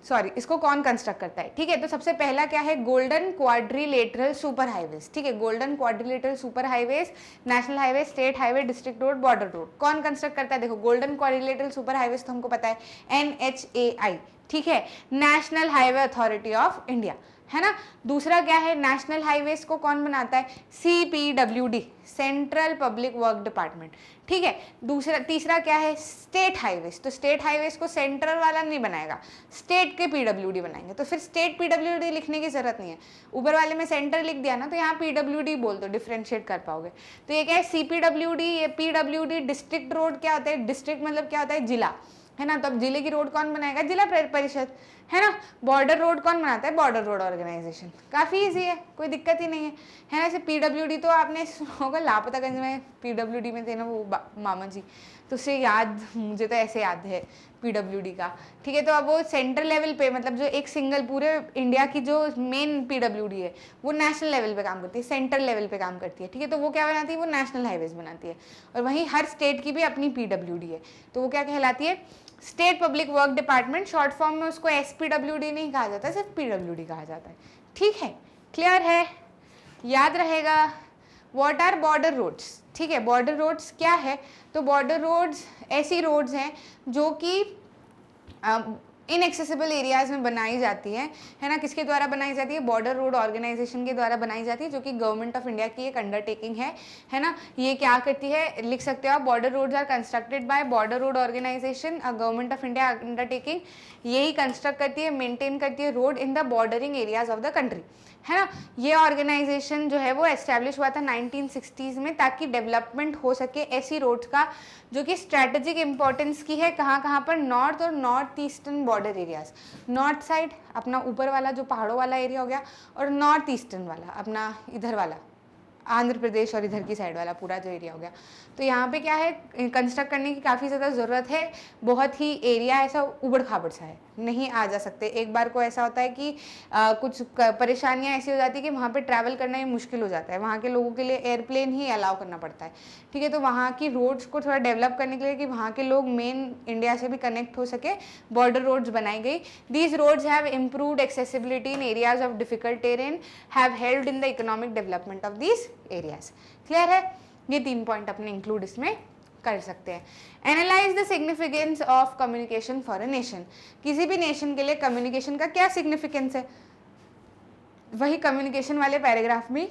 A: सॉरी, इसको कौन कंस्ट्रक्ट करता है, ठीक है। तो सबसे पहला क्या है, गोल्डन क्वाड्रिलेटरल सुपर हाईवेज, ठीक है, golden quadrilateral super highways, national highway, state highway, district road, border road. कौन कंस्ट्रक्ट करता है, देखो गोल्डन क्वाड्रिलेटरल सुपर हाईवेज तो हमको पता है, NHAI, ठीक है, national highway authority of India, है ना। दूसरा क्या है, नेशनल हाईवेज को कौन बनाता है, CPWD, central public work department, ठीक है। तीसरा क्या है, स्टेट हाईवेज, तो स्टेट हाईवेज को सेंट्रल वाला नहीं बनाएगा, स्टेट के PWD बनाएंगे। तो फिर स्टेट PWD लिखने की जरूरत नहीं है, ऊपर वाले में सेंटर लिख दिया ना, तो यहाँ PWD बोल दो, डिफ्रेंशिएट कर पाओगे। तो ये क्या है, CPWD, ये PWD। डिस्ट्रिक्ट रोड क्या होता है, डिस्ट्रिक्ट मतलब क्या होता है, जिला, है ना। तो अब जिले की रोड कौन बनाएगा, जिला परिषद, है ना। बॉर्डर रोड कौन बनाता है, बॉर्डर रोड ऑर्गेनाइजेशन। काफ़ी इजी है, कोई दिक्कत ही नहीं है ना। ऐसे PWD तो आपने सुना होगा, लापतागंज में PWD में थे ना वो मामा जी, तो उससे याद, मुझे तो ऐसे याद है PWD का, ठीक है। तो अब वो सेंट्रल लेवल पे, मतलब जो एक सिंगल पूरे इंडिया की जो मेन PWD है वो नेशनल लेवल पे काम करती है, सेंट्रल लेवल पे काम करती है, ठीक है। तो वो क्या बनाती है, वो नेशनल हाईवेज बनाती है। और वहीं हर स्टेट की भी अपनी PWD है, तो वो क्या कहलाती है, state public work department. Short form में उसको SPWD नहीं कहा जाता, सिर्फ PWD कहा जाता है, ठीक है। क्लियर है, याद रहेगा। व्हाट आर बॉर्डर रोड्स, ठीक है। बॉर्डर रोड्स क्या है, तो बॉर्डर रोड्स ऐसी रोड्स हैं जो कि इनएक्सेसिबल एरियाज में बनाई जाती है ना। किसके द्वारा बनाई जाती है, बॉर्डर रोड ऑर्गेनाइजेशन के द्वारा बनाई जाती है, जो कि गवर्नमेंट ऑफ इंडिया की एक अंडरटेकिंग है ना। ये क्या करती है, लिख सकते हो आप, border roads are constructed by border road organisation, a government of India undertaking. यही कंस्ट्रक्ट करती है, मेंटेन करती है road in the bordering areas of the country, है ना। ये ऑर्गेनाइजेशन जो है वो एस्टैब्लिश हुआ था 1960s में, ताकि डेवलपमेंट हो सके ऐसी रोड्स का जो कि स्ट्रैटेजिक इंपॉर्टेंस की है। कहाँ पर, नॉर्थ और north eastern border areas. North side अपना ऊपर वाला जो पहाड़ों वाला एरिया हो गया, और नॉर्थ ईस्टर्न वाला अपना इधर वाला आंध्र प्रदेश और इधर की साइड वाला पूरा जो एरिया हो गया। तो यहाँ पे क्या है, कंस्ट्रक्ट करने की काफ़ी ज़्यादा ज़रूरत है। बहुत ही एरिया ऐसा उबड़ खाबड़ सा है, नहीं आ जा सकते। एक बार को ऐसा होता है कि कुछ परेशानियाँ ऐसी हो जाती है कि वहाँ पे ट्रैवल करना ही मुश्किल हो जाता है, वहाँ के लोगों के लिए एयरप्लेन ही अलाउ करना पड़ता है, ठीक है। तो वहाँ की रोड्स को थोड़ा डेवलप करने के लिए कि वहाँ के लोग मेन इंडिया से भी कनेक्ट हो सके, बॉर्डर रोड्स बनाई गई। These roads have improved accessibility in areas of difficult terrain, have helped in the economic development of these areas. Clear है, ये 3 पॉइंट अपने इंक्लूड इसमें कर सकते हैं। Analyse the significance of communication for a nation. किसी भी नेशन के लिए कम्युनिकेशन का क्या सिग्निफिकेंस है, वही कम्युनिकेशन वाले पैराग्राफ में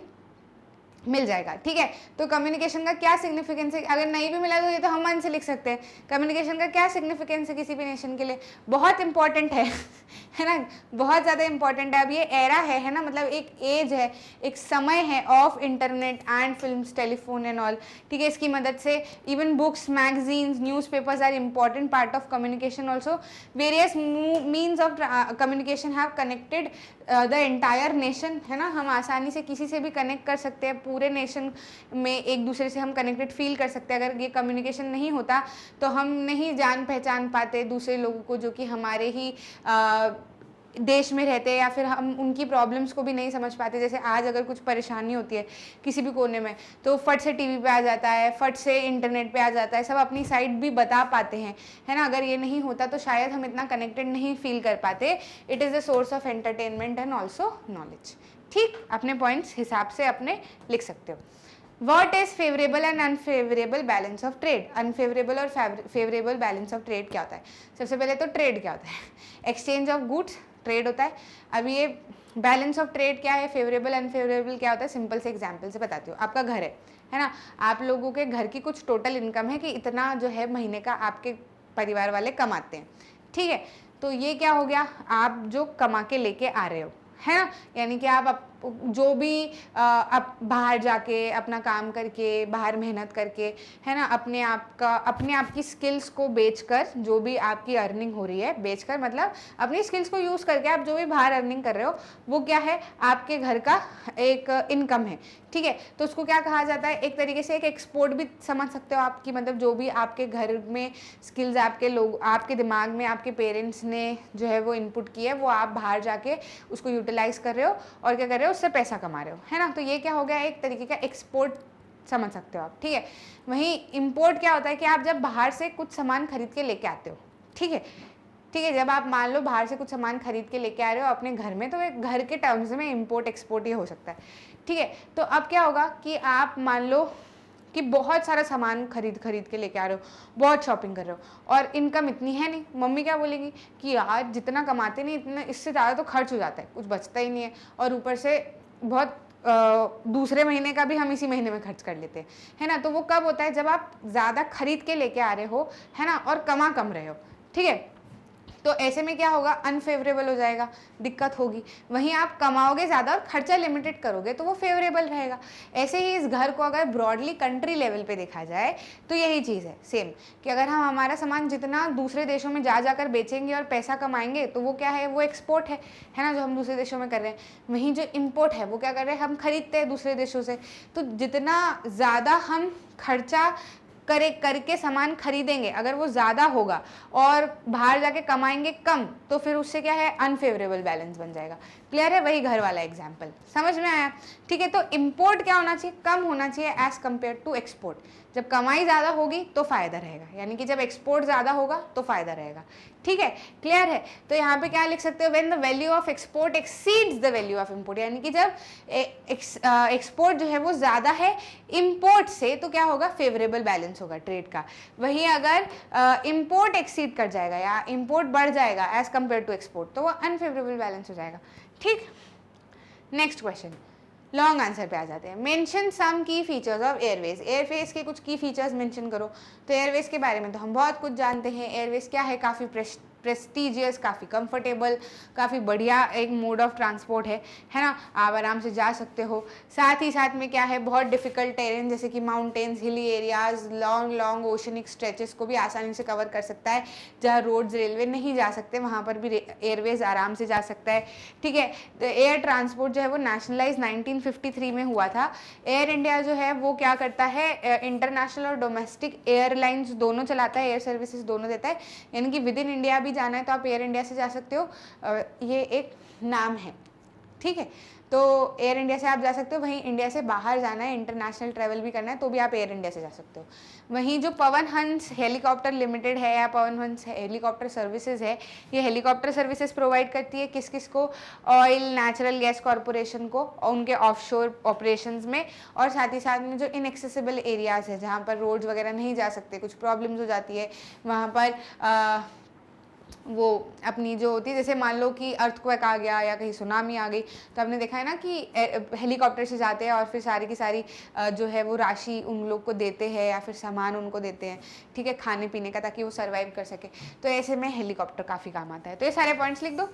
A: मिल जाएगा। ठीक है, तो कम्युनिकेशन का क्या सिग्निफिकेंस है, अगर नहीं भी मिला तो ये तो हम मन से लिख सकते हैं। कम्युनिकेशन का क्या सिग्निफिकेंस है किसी भी नेशन के लिए, बहुत इंपॉर्टेंट है ना, बहुत ज़्यादा इंपॉर्टेंट है। अब ये एरा है ना, मतलब एक एज है, एक समय है of internet and films, telephone and all. ठीक है, इसकी मदद से even books, magazines, newspapers are important part of communication also. Various means of communication have connected the entire nation, है ना, हम आसानी से किसी से भी कनेक्ट कर सकते हैं, पूरे नेशन में एक दूसरे से हम कनेक्टेड फील कर सकते हैं। अगर ये कम्युनिकेशन नहीं होता तो हम नहीं जान पहचान पाते दूसरे लोगों को जो कि हमारे ही देश में रहते हैं, या फिर हम उनकी प्रॉब्लम्स को भी नहीं समझ पाते। जैसे आज अगर कुछ परेशानी होती है किसी भी कोने में तो फट से टीवी पे आ जाता है, फट से इंटरनेट पे आ जाता है, सब अपनी साइड भी बता पाते हैं, है ना। अगर ये नहीं होता तो शायद हम इतना कनेक्टेड नहीं फील कर पाते। It is a source of entertainment and also knowledge. ठीक, अपने पॉइंट्स हिसाब से अपने लिख सकते हो। What is favorable and unfavorable balance of trade? Unfavourable और फेवरेबल बैलेंस ऑफ ट्रेड क्या होता है? सबसे पहले तो ट्रेड क्या होता है, एक्सचेंज ऑफ गुड्स ट्रेड होता है। अब ये बैलेंस ऑफ ट्रेड क्या है, फेवरेबल अनफेवरेबल क्या होता है, सिंपल से एग्जांपल से बताती हूँ। आपका घर है ना, आप लोगों के घर की कुछ टोटल इनकम है कि इतना जो है महीने का आपके परिवार वाले कमाते हैं। ठीक है, तो ये क्या हो गया, आप जो कमा के लेके आ रहे हो, है ना, यानी कि आप जो भी आप बाहर जाके अपना काम करके, बाहर मेहनत करके, है ना, अपने आप की स्किल्स को बेचकर जो भी आपकी अर्निंग हो रही है, बेचकर मतलब अपनी स्किल्स को यूज़ करके आप जो भी बाहर अर्निंग कर रहे हो वो क्या है, आपके घर का एक इनकम है। ठीक है, तो उसको क्या कहा जाता है, एक तरीके से एक एक्सपोर्ट भी समझ सकते हो आपकी, मतलब जो भी आपके घर में स्किल्स आपके दिमाग में आपके पेरेंट्स ने जो है वो इनपुट की है, वो आप बाहर जाके उसको यूटिलाइज कर रहे हो और क्या कर रहे हो, उससे पैसा कमा रहे हो, है ना। तो ये क्या हो गया, एक तरीके का एक्सपोर्ट समझ सकते हो आप। ठीक है, वहीं इंपोर्ट क्या होता है कि आप जब बाहर से कुछ सामान खरीद के लेके आते हो। ठीक है, जब आप मान लो बाहर से कुछ सामान खरीद के लेके आ रहे हो अपने घर में, तो एक घर के टर्म्स में इंपोर्ट एक्सपोर्ट ये हो सकता है। ठीक है, तो अब क्या होगा कि आप मान लो कि बहुत सारा सामान खरीद के लेके आ रहे हो, बहुत शॉपिंग कर रहे हो और इनकम इतनी है नहीं। मम्मी क्या बोलेगी कि यार जितना कमाते नहीं इतना, इससे ज़्यादा तो खर्च हो जाता है, कुछ बचता ही नहीं है, और ऊपर से बहुत दूसरे महीने का भी हम इसी महीने में खर्च कर लेते हैं, है ना। तो वो कब होता है, जब आप ज़्यादा खरीद के लेके आ रहे हो, है ना, और कमा कम रहे हो। ठीक है, तो ऐसे में क्या होगा, अनफेवरेबल हो जाएगा, दिक्कत होगी। वहीं आप कमाओगे ज़्यादा और खर्चा लिमिटेड करोगे तो वो फेवरेबल रहेगा। ऐसे ही इस घर को अगर ब्रॉडली कंट्री लेवल पे देखा जाए तो यही चीज़ है सेम, कि अगर हम हमारा सामान जितना दूसरे देशों में जा जाकर बेचेंगे और पैसा कमाएंगे तो वो क्या है, वो एक्सपोर्ट है ना, जो हम दूसरे देशों में कर रहे हैं। वहीं जो इम्पोर्ट है वो क्या कर रहे हैं, हम खरीदते हैं दूसरे देशों से। तो जितना ज़्यादा हम खर्चा करके सामान खरीदेंगे, अगर वो ज़्यादा होगा और बाहर जाके कमाएंगे कम, तो फिर उससे क्या है, अनफेवरेबल बैलेंस बन जाएगा। क्लियर है, वही घर वाला एग्जाम्पल समझ में आया। ठीक है, तो इम्पोर्ट क्या होना चाहिए, कम होना चाहिए एज कम्पेयर टू एक्सपोर्ट। जब कमाई ज़्यादा होगी तो फ़ायदा रहेगा, यानी कि जब एक्सपोर्ट ज़्यादा होगा तो फ़ायदा रहेगा। ठीक है, क्लियर है। तो यहाँ पे क्या लिख सकते हो, when the value of export exceeds the value of import, यानी कि जब एक्सपोर्ट जो है वो ज़्यादा है इम्पोर्ट से, तो क्या होगा, फेवरेबल बैलेंस होगा ट्रेड का। वहीं अगर इम्पोर्ट एक्सीड कर जाएगा या इम्पोर्ट बढ़ जाएगा एज कम्पेयर टू एक्सपोर्ट, तो वो अनफेवरेबल बैलेंस हो जाएगा। ठीक, नेक्स्ट क्वेश्चन, लॉन्ग आंसर पे आ जाते हैं। मेंशन सम की फीचर्स ऑफ एयरवेज, एयरवेज के कुछ की फीचर्स मेंशन करो। तो एयरवेज के बारे में तो हम बहुत कुछ जानते हैं। एयरवेज क्या है, काफ़ी प्रेस्टीजियस, काफ़ी कंफर्टेबल, काफ़ी बढ़िया एक मोड ऑफ ट्रांसपोर्ट है ना, आप आराम से जा सकते हो। साथ ही साथ में क्या है, बहुत डिफिकल्ट टेरेन जैसे कि mountains, hilly areas, long oceanic stretches को भी आसानी से कवर कर सकता है। जहाँ रोड्स रेलवे नहीं जा सकते वहाँ पर भी एयरवेज आराम से जा सकता है। ठीक है, तो एयर ट्रांसपोर्ट जो है वो नेशनलाइज 1953 में हुआ था। एयर इंडिया जो है वो क्या करता है, इंटरनेशनल और डोमेस्टिक एयरलाइंस दोनों चलाता है, एयर सर्विसेज दोनों देता है, यानी कि विद इन इंडिया भी जाना है तो आप एयर इंडिया से जा सकते हो, ये एक नाम है। ठीक है, तो एयर इंडिया से आप जा सकते हो। वहीं इंडिया से बाहर जाना है, इंटरनेशनल ट्रैवल भी करना है तो भी आप एयर इंडिया से जा सकते हो। वहीं जो पवन हंस हेलीकॉप्टर लिमिटेड है या पवन हंस हेलीकॉप्टर सर्विसेज है, ये हेलीकॉप्टर सर्विसेज प्रोवाइड करती है किस किस को, ऑयल नेचुरल गैस कॉरपोरेशन को और उनके ऑफशोर ऑपरेशंस में, और साथ ही साथ में जो इनएक्सेसिबल एरियाज है जहाँ पर रोड्स वगैरह नहीं जा सकते, कुछ प्रॉब्लम्स हो जाती है वहाँ पर वो अपनी जो होती है, जैसे मान लो कि अर्थक्वेक आ गया या कहीं सुनामी आ गई, तो आपने देखा है ना कि हेलीकॉप्टर से जाते हैं और फिर सारी की सारी जो है वो राशि उन लोग को देते हैं या फिर सामान उनको देते हैं, ठीक है, खाने पीने का, ताकि वो सर्वाइव कर सके। तो ऐसे में हेलीकॉप्टर काफ़ी काम आता है। तो ये सारे पॉइंट्स लिख दो,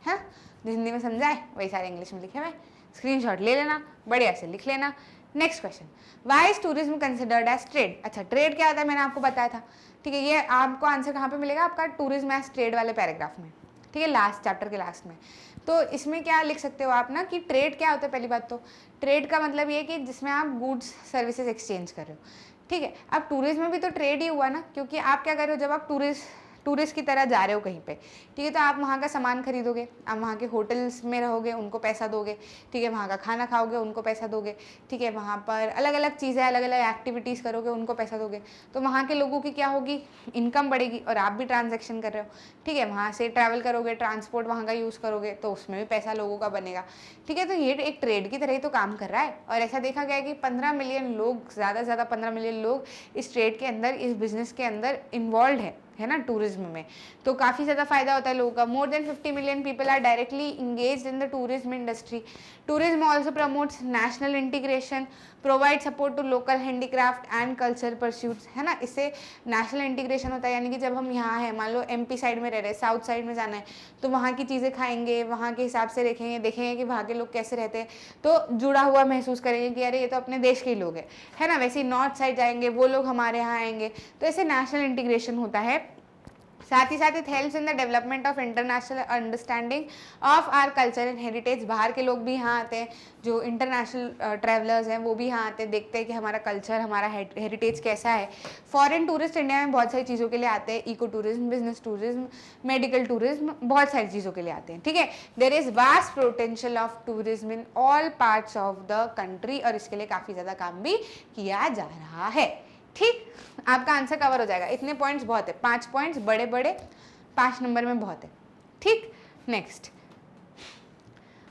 A: हाँ, जो हिंदी में समझाए वही सारे इंग्लिश में लिखे हुए, स्क्रीनशॉट ले लेना, बढ़िया से लिख लेना। Next question, why is tourism considered as trade? अच्छा, ट्रेड क्या होता है मैंने आपको बताया था, ठीक है। ये आपको आंसर कहाँ पे मिलेगा? आपका टूरिज्म एज ट्रेड वाले पैराग्राफ में, ठीक है, लास्ट चैप्टर के लास्ट में। तो इसमें क्या लिख सकते हो आप ना कि ट्रेड क्या होता है। पहली बात तो ट्रेड का मतलब ये कि जिसमें आप गुड्स सर्विसेज एक्सचेंज कर रहे हो, ठीक है। अब टूरिज्म में भी तो ट्रेड ही हुआ ना, क्योंकि आप क्या कर रहे हो, जब आप टूरिस्ट की तरह जा रहे हो कहीं पे, ठीक है, तो आप वहाँ का सामान खरीदोगे, आप वहाँ के होटल्स में रहोगे, उनको पैसा दोगे, ठीक है, वहाँ का खाना खाओगे, उनको पैसा दोगे, ठीक है, वहाँ पर अलग अलग चीज़ें, अलग अलग एक्टिविटीज़ करोगे, उनको पैसा दोगे। तो वहाँ के लोगों की क्या होगी, इनकम बढ़ेगी, और आप भी ट्रांजैक्शन कर रहे हो, ठीक है, वहाँ से ट्रैवल करोगे, ट्रांसपोर्ट वहाँ का यूज़ करोगे, तो उसमें भी पैसा लोगों का बनेगा, ठीक है। तो ये एक ट्रेड की तरह ही तो काम कर रहा है। और ऐसा देखा गया है कि 15 मिलियन लोग, ज़्यादा से ज़्यादा 15 मिलियन लोग इस ट्रेड के अंदर, इस बिजनेस के अंदर इन्वॉल्व है ना, टूरिज्म में। तो काफ़ी ज़्यादा फायदा होता है लोगों का। More than 50 million people are directly engaged in the tourism industry. Tourism also promotes national integration, provide support to local handicraft and culture pursuits, है ना। इससे नेशनल इंटीग्रेशन होता है, यानी कि जब हम यहाँ हैं, मान लो MP साइड में रह रहे हैं, साउथ साइड में जाना है, तो वहाँ की चीज़ें खाएंगे, वहाँ के हिसाब से देखेंगे कि वहाँ के लोग कैसे रहते हैं, तो जुड़ा हुआ महसूस करेंगे कि अरे ये तो अपने देश के ही लोग हैं, है ना। वैसे ही नॉर्थ साइड जाएंगे, वो लोग हमारे यहाँ आएंगे, तो ऐसे नेशनल इंटीग्रेशन होता है। साथ ही it helps in the development of international understanding of our culture and heritage. बाहर के लोग भी यहाँ आते हैं, जो इंटरनेशनल ट्रैवलर्स हैं वो भी यहाँ आते हैं, देखते हैं कि हमारा कल्चर, हमारा हेरिटेज कैसा है। फॉरेन टूरिस्ट इंडिया में बहुत सारी चीज़ों के लिए आते हैं, eco tourism, business tourism, medical tourism, बहुत सारी चीज़ों के लिए आते हैं, ठीक है। There is vast potential of tourism in all parts of the country, और इसके लिए काफ़ी ज़्यादा काम भी किया जा रहा है, ठीक। आपका आंसर कवर हो जाएगा। इतने पॉइंट्स बहुत है, 5 पॉइंट्स बड़े बड़े 5 नंबर में बहुत है, ठीक। Next,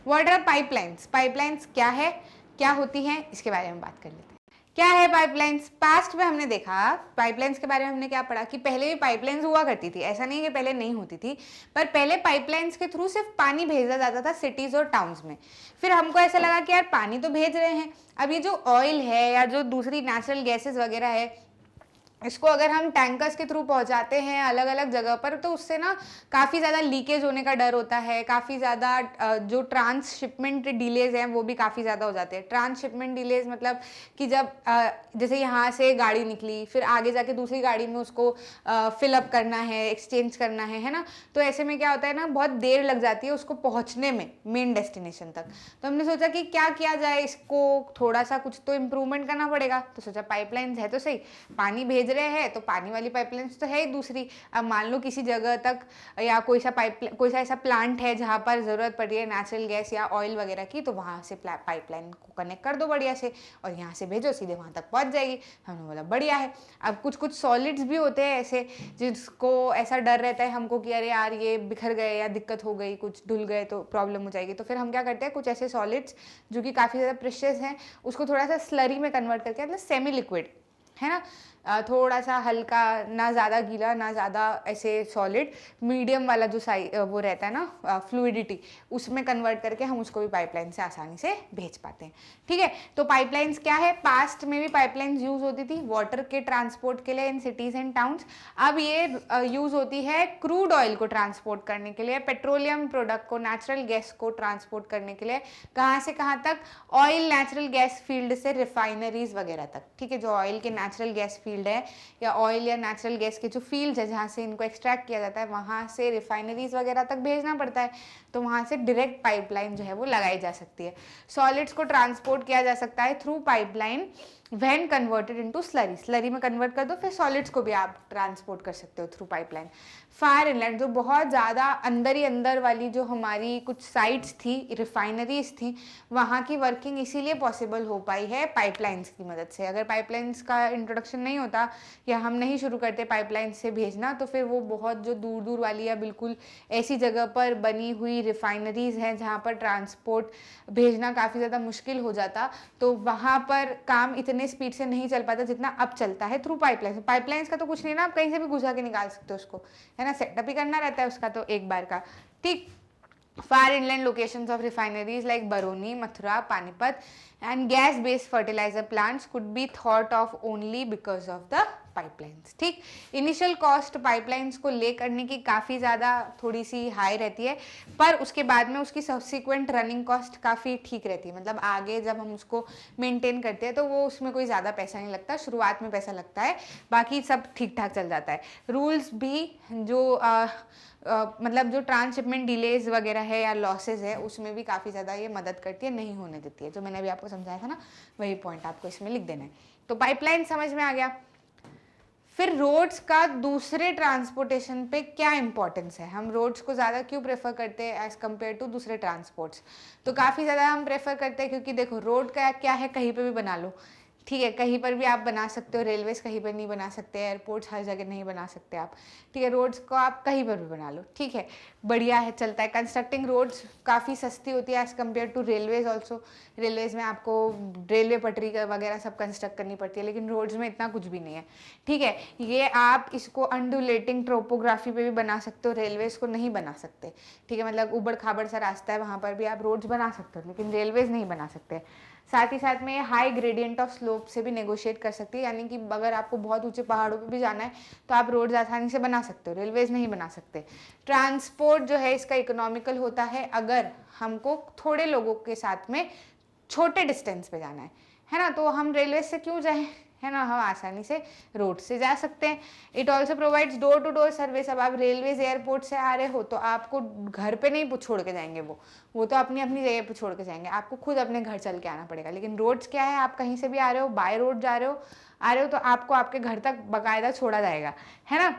A: what are pipelines? Pipelines क्या है, क्या होती हैं, इसके बारे में बात कर लेते हैं। क्या है पाइपलाइंस? पास्ट में हमने देखा पाइपलाइंस के बारे में, हमने क्या पढ़ा कि पहले भी पाइपलाइंस हुआ करती थी, ऐसा नहीं कि पहले नहीं होती थी, पर पहले पाइपलाइंस के थ्रू सिर्फ पानी भेजा जाता था सिटीज़ और टाउन्स में। फिर हमको ऐसा लगा कि यार पानी तो भेज रहे हैं, अब ये जो ऑयल है या जो दूसरी नेचुरल गैसेस वगैरह है, इसको अगर हम टैंकर्स के थ्रू पहुंचाते हैं अलग अलग जगह पर, तो उससे ना काफ़ी ज़्यादा लीकेज होने का डर होता है, काफ़ी ज़्यादा जो ट्रांसशिपमेंट डिलेज हैं वो भी काफ़ी ज़्यादा हो जाते हैं। ट्रांसशिपमेंट डिलेज मतलब कि जब जैसे यहाँ से गाड़ी निकली, फिर आगे जाके दूसरी गाड़ी में उसको फिलअप करना है, एक्सचेंज करना है ना, तो ऐसे में क्या होता है ना, बहुत देर लग जाती है उसको पहुँचने में मेन डेस्टिनेशन तक। तो हमने सोचा कि क्या किया जाए, इसको थोड़ा सा कुछ तो इम्प्रूवमेंट करना पड़ेगा। तो सोचा पाइपलाइंस है तो सही, पानी भेज रहे हैं तो पानी वाली पाइपलाइंस तो है ही दूसरी। अब मान लो किसी जगह तक या कोई सा ऐसा प्लांट है जहाँ पर ज़रूरत पड़ रही है नेचुरल गैस या ऑयल वगैरह की, तो वहाँ से पाइपलाइन को कनेक्ट कर दो बढ़िया से, और यहाँ से भेजो, सीधे वहाँ तक पहुँच जाएगी। हमने बोला बढ़िया है। अब कुछ सॉलिड्स भी होते हैं ऐसे जिसको ऐसा डर रहता है हमको कि अरे यार ये बिखर गए या दिक्कत हो गई, कुछ धुल गए तो प्रॉब्लम हो जाएगी। तो फिर हम क्या करते हैं, कुछ ऐसे सॉलिड्स जो कि काफ़ी ज़्यादा प्रेशियस हैं, उसको थोड़ा सा स्लरी में कन्वर्ट करके, मतलब सेमी लिक्विड है ना, थोड़ा सा हल्का, ना ज़्यादा गीला ना ज़्यादा ऐसे सॉलिड, मीडियम वाला जो वो रहता है ना फ्लूइडिटी, उसमें कन्वर्ट करके हम उसको भी पाइपलाइन से आसानी से भेज पाते हैं, ठीक है। तो पाइपलाइंस क्या है, पास्ट में भी पाइपलाइंस यूज़ होती थी वाटर के ट्रांसपोर्ट के लिए इन सिटीज़ एंड टाउन्स। अब ये यूज़ होती है क्रूड ऑयल को ट्रांसपोर्ट करने के लिए, पेट्रोलियम प्रोडक्ट को, नेचुरल गैस को ट्रांसपोर्ट करने के लिए। कहाँ से कहाँ तक? ऑयल नेचुरल गैस फील्ड से रिफाइनरीज वगैरह तक, ठीक है। जो ऑयल के नेचुरल गैस फील्ड है या ऑयल या नेचुरल गैस के जो फील्ड है जहाँ से इनको एक्सट्रैक्ट किया जाता है, वहाँ से रिफाइनरीज वगैरह तक भेजना पड़ता है, तो वहाँ से डायरेक्ट पाइपलाइन जो है वो लगाई जा सकती है। सॉलिड्स को ट्रांसपोर्ट किया जा सकता है through pipeline when converted into slurry, slurry में कन्वर्ट कर दो, फिर सॉलिड्स को भी आप ट्रांसपोर्ट कर सकते हो थ्रू पाइपलाइन। फार इनलेट, जो बहुत ज़्यादा अंदर ही अंदर वाली जो हमारी कुछ साइट्स थी, रिफाइनरीज थी, वहाँ की वर्किंग इसीलिए पॉसिबल हो पाई है पाइपलाइंस की मदद से। अगर पाइपलाइंस का इंट्रोडक्शन नहीं होता या हम नहीं शुरू करते पाइपलाइन से भेजना, तो फिर वो बहुत जो दूर दूर वाली या बिल्कुल ऐसी जगह पर बनी हुई रिफाइनरीज हैं जहाँ पर ट्रांसपोर्ट भेजना काफ़ी ज़्यादा मुश्किल हो जाता, तो वहाँ पर काम इतने स्पीड से नहीं चल पाता जितना अब चलता है थ्रू पाइपलाइंस। पाइपलाइंस का तो कुछ नहीं ना, आप कहीं से भी घुसा के निकाल सकते हो उसको, है ना, सेटअप ही करना रहता है उसका तो एक बार का, ठीक। Far inland locations of refineries like Baroni, Mathura, Panipat and gas-based fertilizer plants could be thought of only because of the pipelines, ठीक। इनिशियल कॉस्ट पाइपलाइंस को ले करने की काफ़ी ज़्यादा थोड़ी सी हाई रहती है, पर उसके बाद में उसकी सब्सिक्वेंट रनिंग कॉस्ट काफ़ी ठीक रहती है, मतलब आगे जब हम उसको मेंटेन करते हैं तो वो उसमें कोई ज़्यादा पैसा नहीं लगता, शुरुआत में पैसा लगता है, बाकी सब ठीक ठाक चल जाता है। रूल्स भी जो मतलब जो ट्रांसशिपमेंट डिलेज वगैरह है या लॉसेज है उसमें भी काफ़ी ज़्यादा ये मदद करती है, नहीं होने देती है, जो मैंने अभी आपको समझाया था ना, वही पॉइंट आपको इसमें लिख देना है। तो पाइपलाइन समझ में आ गया। फिर रोड्स का दूसरे ट्रांसपोर्टेशन पे क्या इंपॉर्टेंस है, हम रोड्स को ज़्यादा क्यों प्रेफर करते हैं एज़ कम्पेयर टू दूसरे ट्रांसपोर्ट्स। तो काफ़ी ज़्यादा हम प्रेफर करते हैं क्योंकि देखो रोड का क्या है, कहीं पे भी बना लो, ठीक है, कहीं पर भी आप बना सकते हो, रेलवेज कहीं पर नहीं बना सकते, एयरपोर्ट्स हर जगह नहीं बना सकते आप, ठीक है, रोड्स को आप कहीं पर भी बना लो, ठीक है, बढ़िया है, चलता है। कंस्ट्रक्टिंग रोड्स काफ़ी सस्ती होती है as compare to railways also. Railways में आपको रेलवे पटरी वगैरह सब कंस्ट्रक्ट करनी पड़ती है, लेकिन रोड्स में इतना कुछ भी नहीं है, ठीक है। ये आप इसको अंडुलेटिंग ट्रोपोग्राफी पे भी बना सकते हो, रेलवेज को नहीं बना सकते, ठीक है, मतलब उबड़ खाबड़ सा रास्ता है वहाँ पर भी आप रोड्स बना सकते हो, लेकिन रेलवेज नहीं बना सकते। साथ ही साथ में हाई ग्रेडियंट ऑफ स्लोप से भी नेगोशिएट कर सकती है, यानी कि अगर आपको बहुत ऊंचे पहाड़ों पे भी जाना है तो आप रोड्स आसानी से बना सकते हो, रेलवेज नहीं बना सकते। ट्रांसपोर्ट जो है इसका इकोनॉमिकल होता है अगर हमको थोड़े लोगों के साथ में छोटे डिस्टेंस पे जाना है ना, तो हम रेलवे से क्यों जाएं, है ना, हम आसानी से रोड से जा सकते हैं। It also provides door to door service. अब आप रेलवेज एयरपोर्ट से आ रहे हो तो आपको घर पे नहीं छोड़ के जाएंगे, वो तो अपनी अपनी जगह पे छोड़ के जाएंगे, आपको खुद अपने घर चल के आना पड़ेगा। लेकिन रोड्स क्या है, आप कहीं से भी आ रहे हो, बाय रोड आ रहे हो तो आपको आपके घर तक बाकायदा छोड़ा जाएगा, है ना।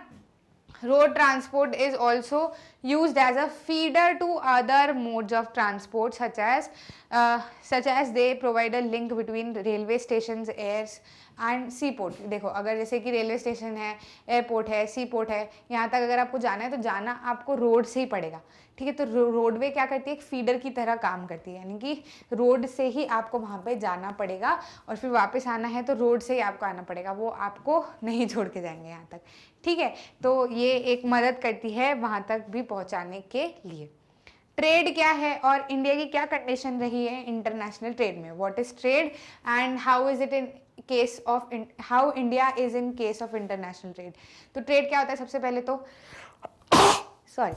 A: Road transport is also used as a feeder to other modes of transport such as they provide a link between railway stations, airs and sea port. देखो अगर जैसे कि रेलवे स्टेशन है, एयरपोर्ट है, सी पोर्ट है, यहाँ तक अगर आपको जाना है तो जाना आपको रोड से ही पड़ेगा, ठीक है। तो रोडवे क्या करती है, एक फीडर की तरह काम करती है, यानी कि रोड से ही आपको वहाँ पे जाना पड़ेगा और फिर वापस आना है तो रोड से ही आपको आना पड़ेगा, वो आपको नहीं छोड़ के जाएंगे यहाँ तक, ठीक है। तो ये एक मदद करती है वहाँ तक भी पहुँचाने के लिए। ट्रेड क्या है और इंडिया की क्या कंडीशन रही है इंटरनेशनल ट्रेड में, what is trade and how is it in case of how India is in case of international trade. तो ट्रेड क्या होता है, सबसे पहले तो सॉरी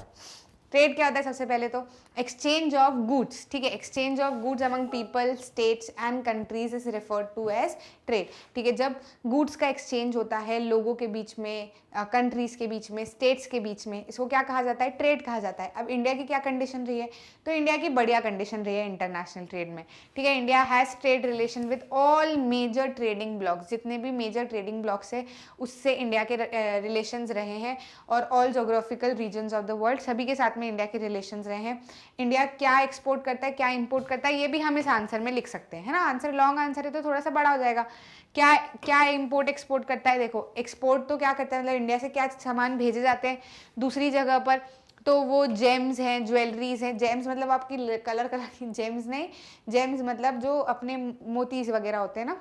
A: ट्रेड क्या होता है, सबसे पहले तो एक्सचेंज ऑफ गुड्स, ठीक है, exchange of goods among people, states and countries is referred to as trade, ठीक है। जब गुड्स का एक्सचेंज होता है लोगों के बीच में, कंट्रीज के बीच में, स्टेट्स के बीच में, इसको क्या कहा जाता है, ट्रेड कहा जाता है। अब इंडिया की क्या कंडीशन रही है, तो इंडिया की बढ़िया कंडीशन रही है इंटरनेशनल ट्रेड में, ठीक है। India has trade relation with all major trading blocs, जितने भी मेजर ट्रेडिंग ब्लॉक्स है उससे इंडिया के रिलेशंस रहे हैं, और all geographical regions of the world, सभी के साथ में इंडिया के रिलेशंस रहे हैं। इंडिया क्या एक्सपोर्ट करता है, क्या इंपोर्ट करता है, ये भी हम इस आंसर में लिख सकते हैं, है ना। आंसर लॉन्ग आंसर है तो थोड़ा सा बड़ा हो जाएगा। क्या क्या इंपोर्ट एक्सपोर्ट करता है, देखो एक्सपोर्ट तो क्या करता है, मतलब इंडिया से क्या सामान भेजे जाते हैं दूसरी जगह पर, तो वो जेम्स हैं, ज्वेलरीज हैं। जेम्स मतलब आपकी कलर की जेम्स नहीं, जेम्स मतलब जो अपने मोतीज वगैरह होते हैं ना,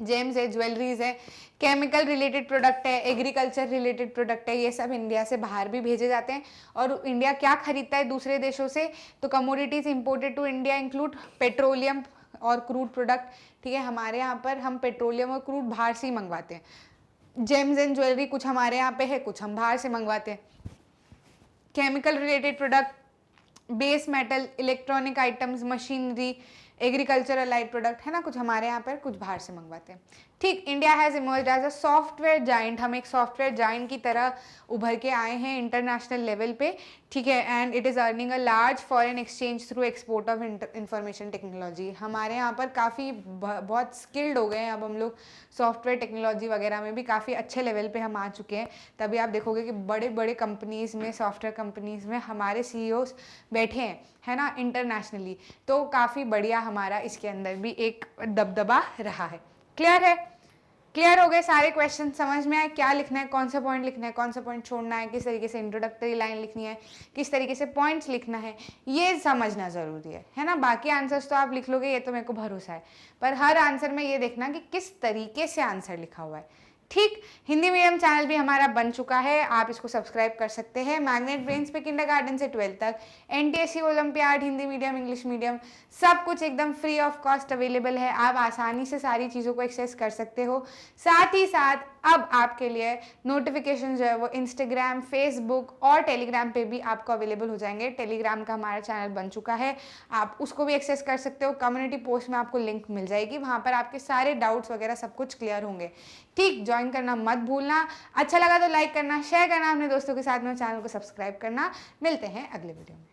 A: जेम्स है, ज्वेलरीज है, केमिकल रिलेटेड प्रोडक्ट है, एग्रीकल्चर रिलेटेड प्रोडक्ट है, ये सब इंडिया से बाहर भी भेजे जाते हैं। और इंडिया क्या खरीदता है दूसरे देशों से, तो commodities imported to India include petroleum और क्रूड प्रोडक्ट, ठीक है। हमारे यहाँ पर हम पेट्रोलियम और क्रूड बाहर से ही मंगवाते हैं। जेम्स एंड ज्वेलरी कुछ हमारे यहाँ पे है, कुछ हम बाहर से मंगवाते हैं। Chemical related product, base metal, electronic items, machinery, agriculture allied product, है ना, कुछ हमारे यहाँ पर कुछ बाहर से मंगवाते हैं, ठीक। India has emerged as a software giant, हम एक सॉफ्टवेयर जाइंट की तरह उभर के आए हैं इंटरनेशनल लेवल पे, ठीक है। And it is earning a large foreign exchange through export of information technology. हमारे यहाँ पर काफ़ी बहुत स्किल्ड हो गए हैं अब हम लोग, सॉफ्टवेयर टेक्नोलॉजी वगैरह में भी काफ़ी अच्छे लेवल पे हम आ चुके हैं। तभी आप देखोगे कि बड़े बड़े कंपनीज़ में, सॉफ्टवेयर कंपनीज़ में हमारे CEOs बैठे हैं, है ना, इंटरनेशनली। तो काफ़ी बढ़िया हमारा इसके अंदर भी एक दबदबा रहा है। क्लियर है। क्लियर हो गए सारे क्वेश्चन, समझ में आए क्या लिखना है, कौन सा पॉइंट लिखना है, कौन सा पॉइंट छोड़ना है, किस तरीके से इंट्रोडक्टरी लाइन लिखनी है, किस तरीके से पॉइंट्स लिखना है, ये समझना ज़रूरी है ना। बाकी आंसर्स तो आप लिख लोगे, ये तो मेरे को भरोसा है, पर हर आंसर में ये देखना कि किस तरीके से आंसर लिखा हुआ है। ठीक, हिंदी मीडियम चैनल भी हमारा बन चुका है, आप इसको सब्सक्राइब कर सकते हैं। मैग्नेट ब्रेन्स पे किंडरगार्टन से 12th तक, NTSC olympiad, Hindi medium, English medium, सब कुछ एकदम फ्री ऑफ कॉस्ट अवेलेबल है। आप आसानी से सारी चीज़ों को एक्सेस कर सकते हो। साथ ही साथ अब आपके लिए नोटिफिकेशन जो है वो इंस्टाग्राम, फेसबुक और टेलीग्राम पे भी आपको अवेलेबल हो जाएंगे। टेलीग्राम का हमारा चैनल बन चुका है, आप उसको भी एक्सेस कर सकते हो। कम्युनिटी पोस्ट में आपको लिंक मिल जाएगी, वहाँ पर आपके सारे डाउट्स वगैरह सब कुछ क्लियर होंगे। ठीक, ज्वाइन करना मत भूलना। अच्छा लगा तो लाइक करना, शेयर करना अपने दोस्तों के साथ में, चैनल को सब्सक्राइब करना। मिलते हैं अगले वीडियो में।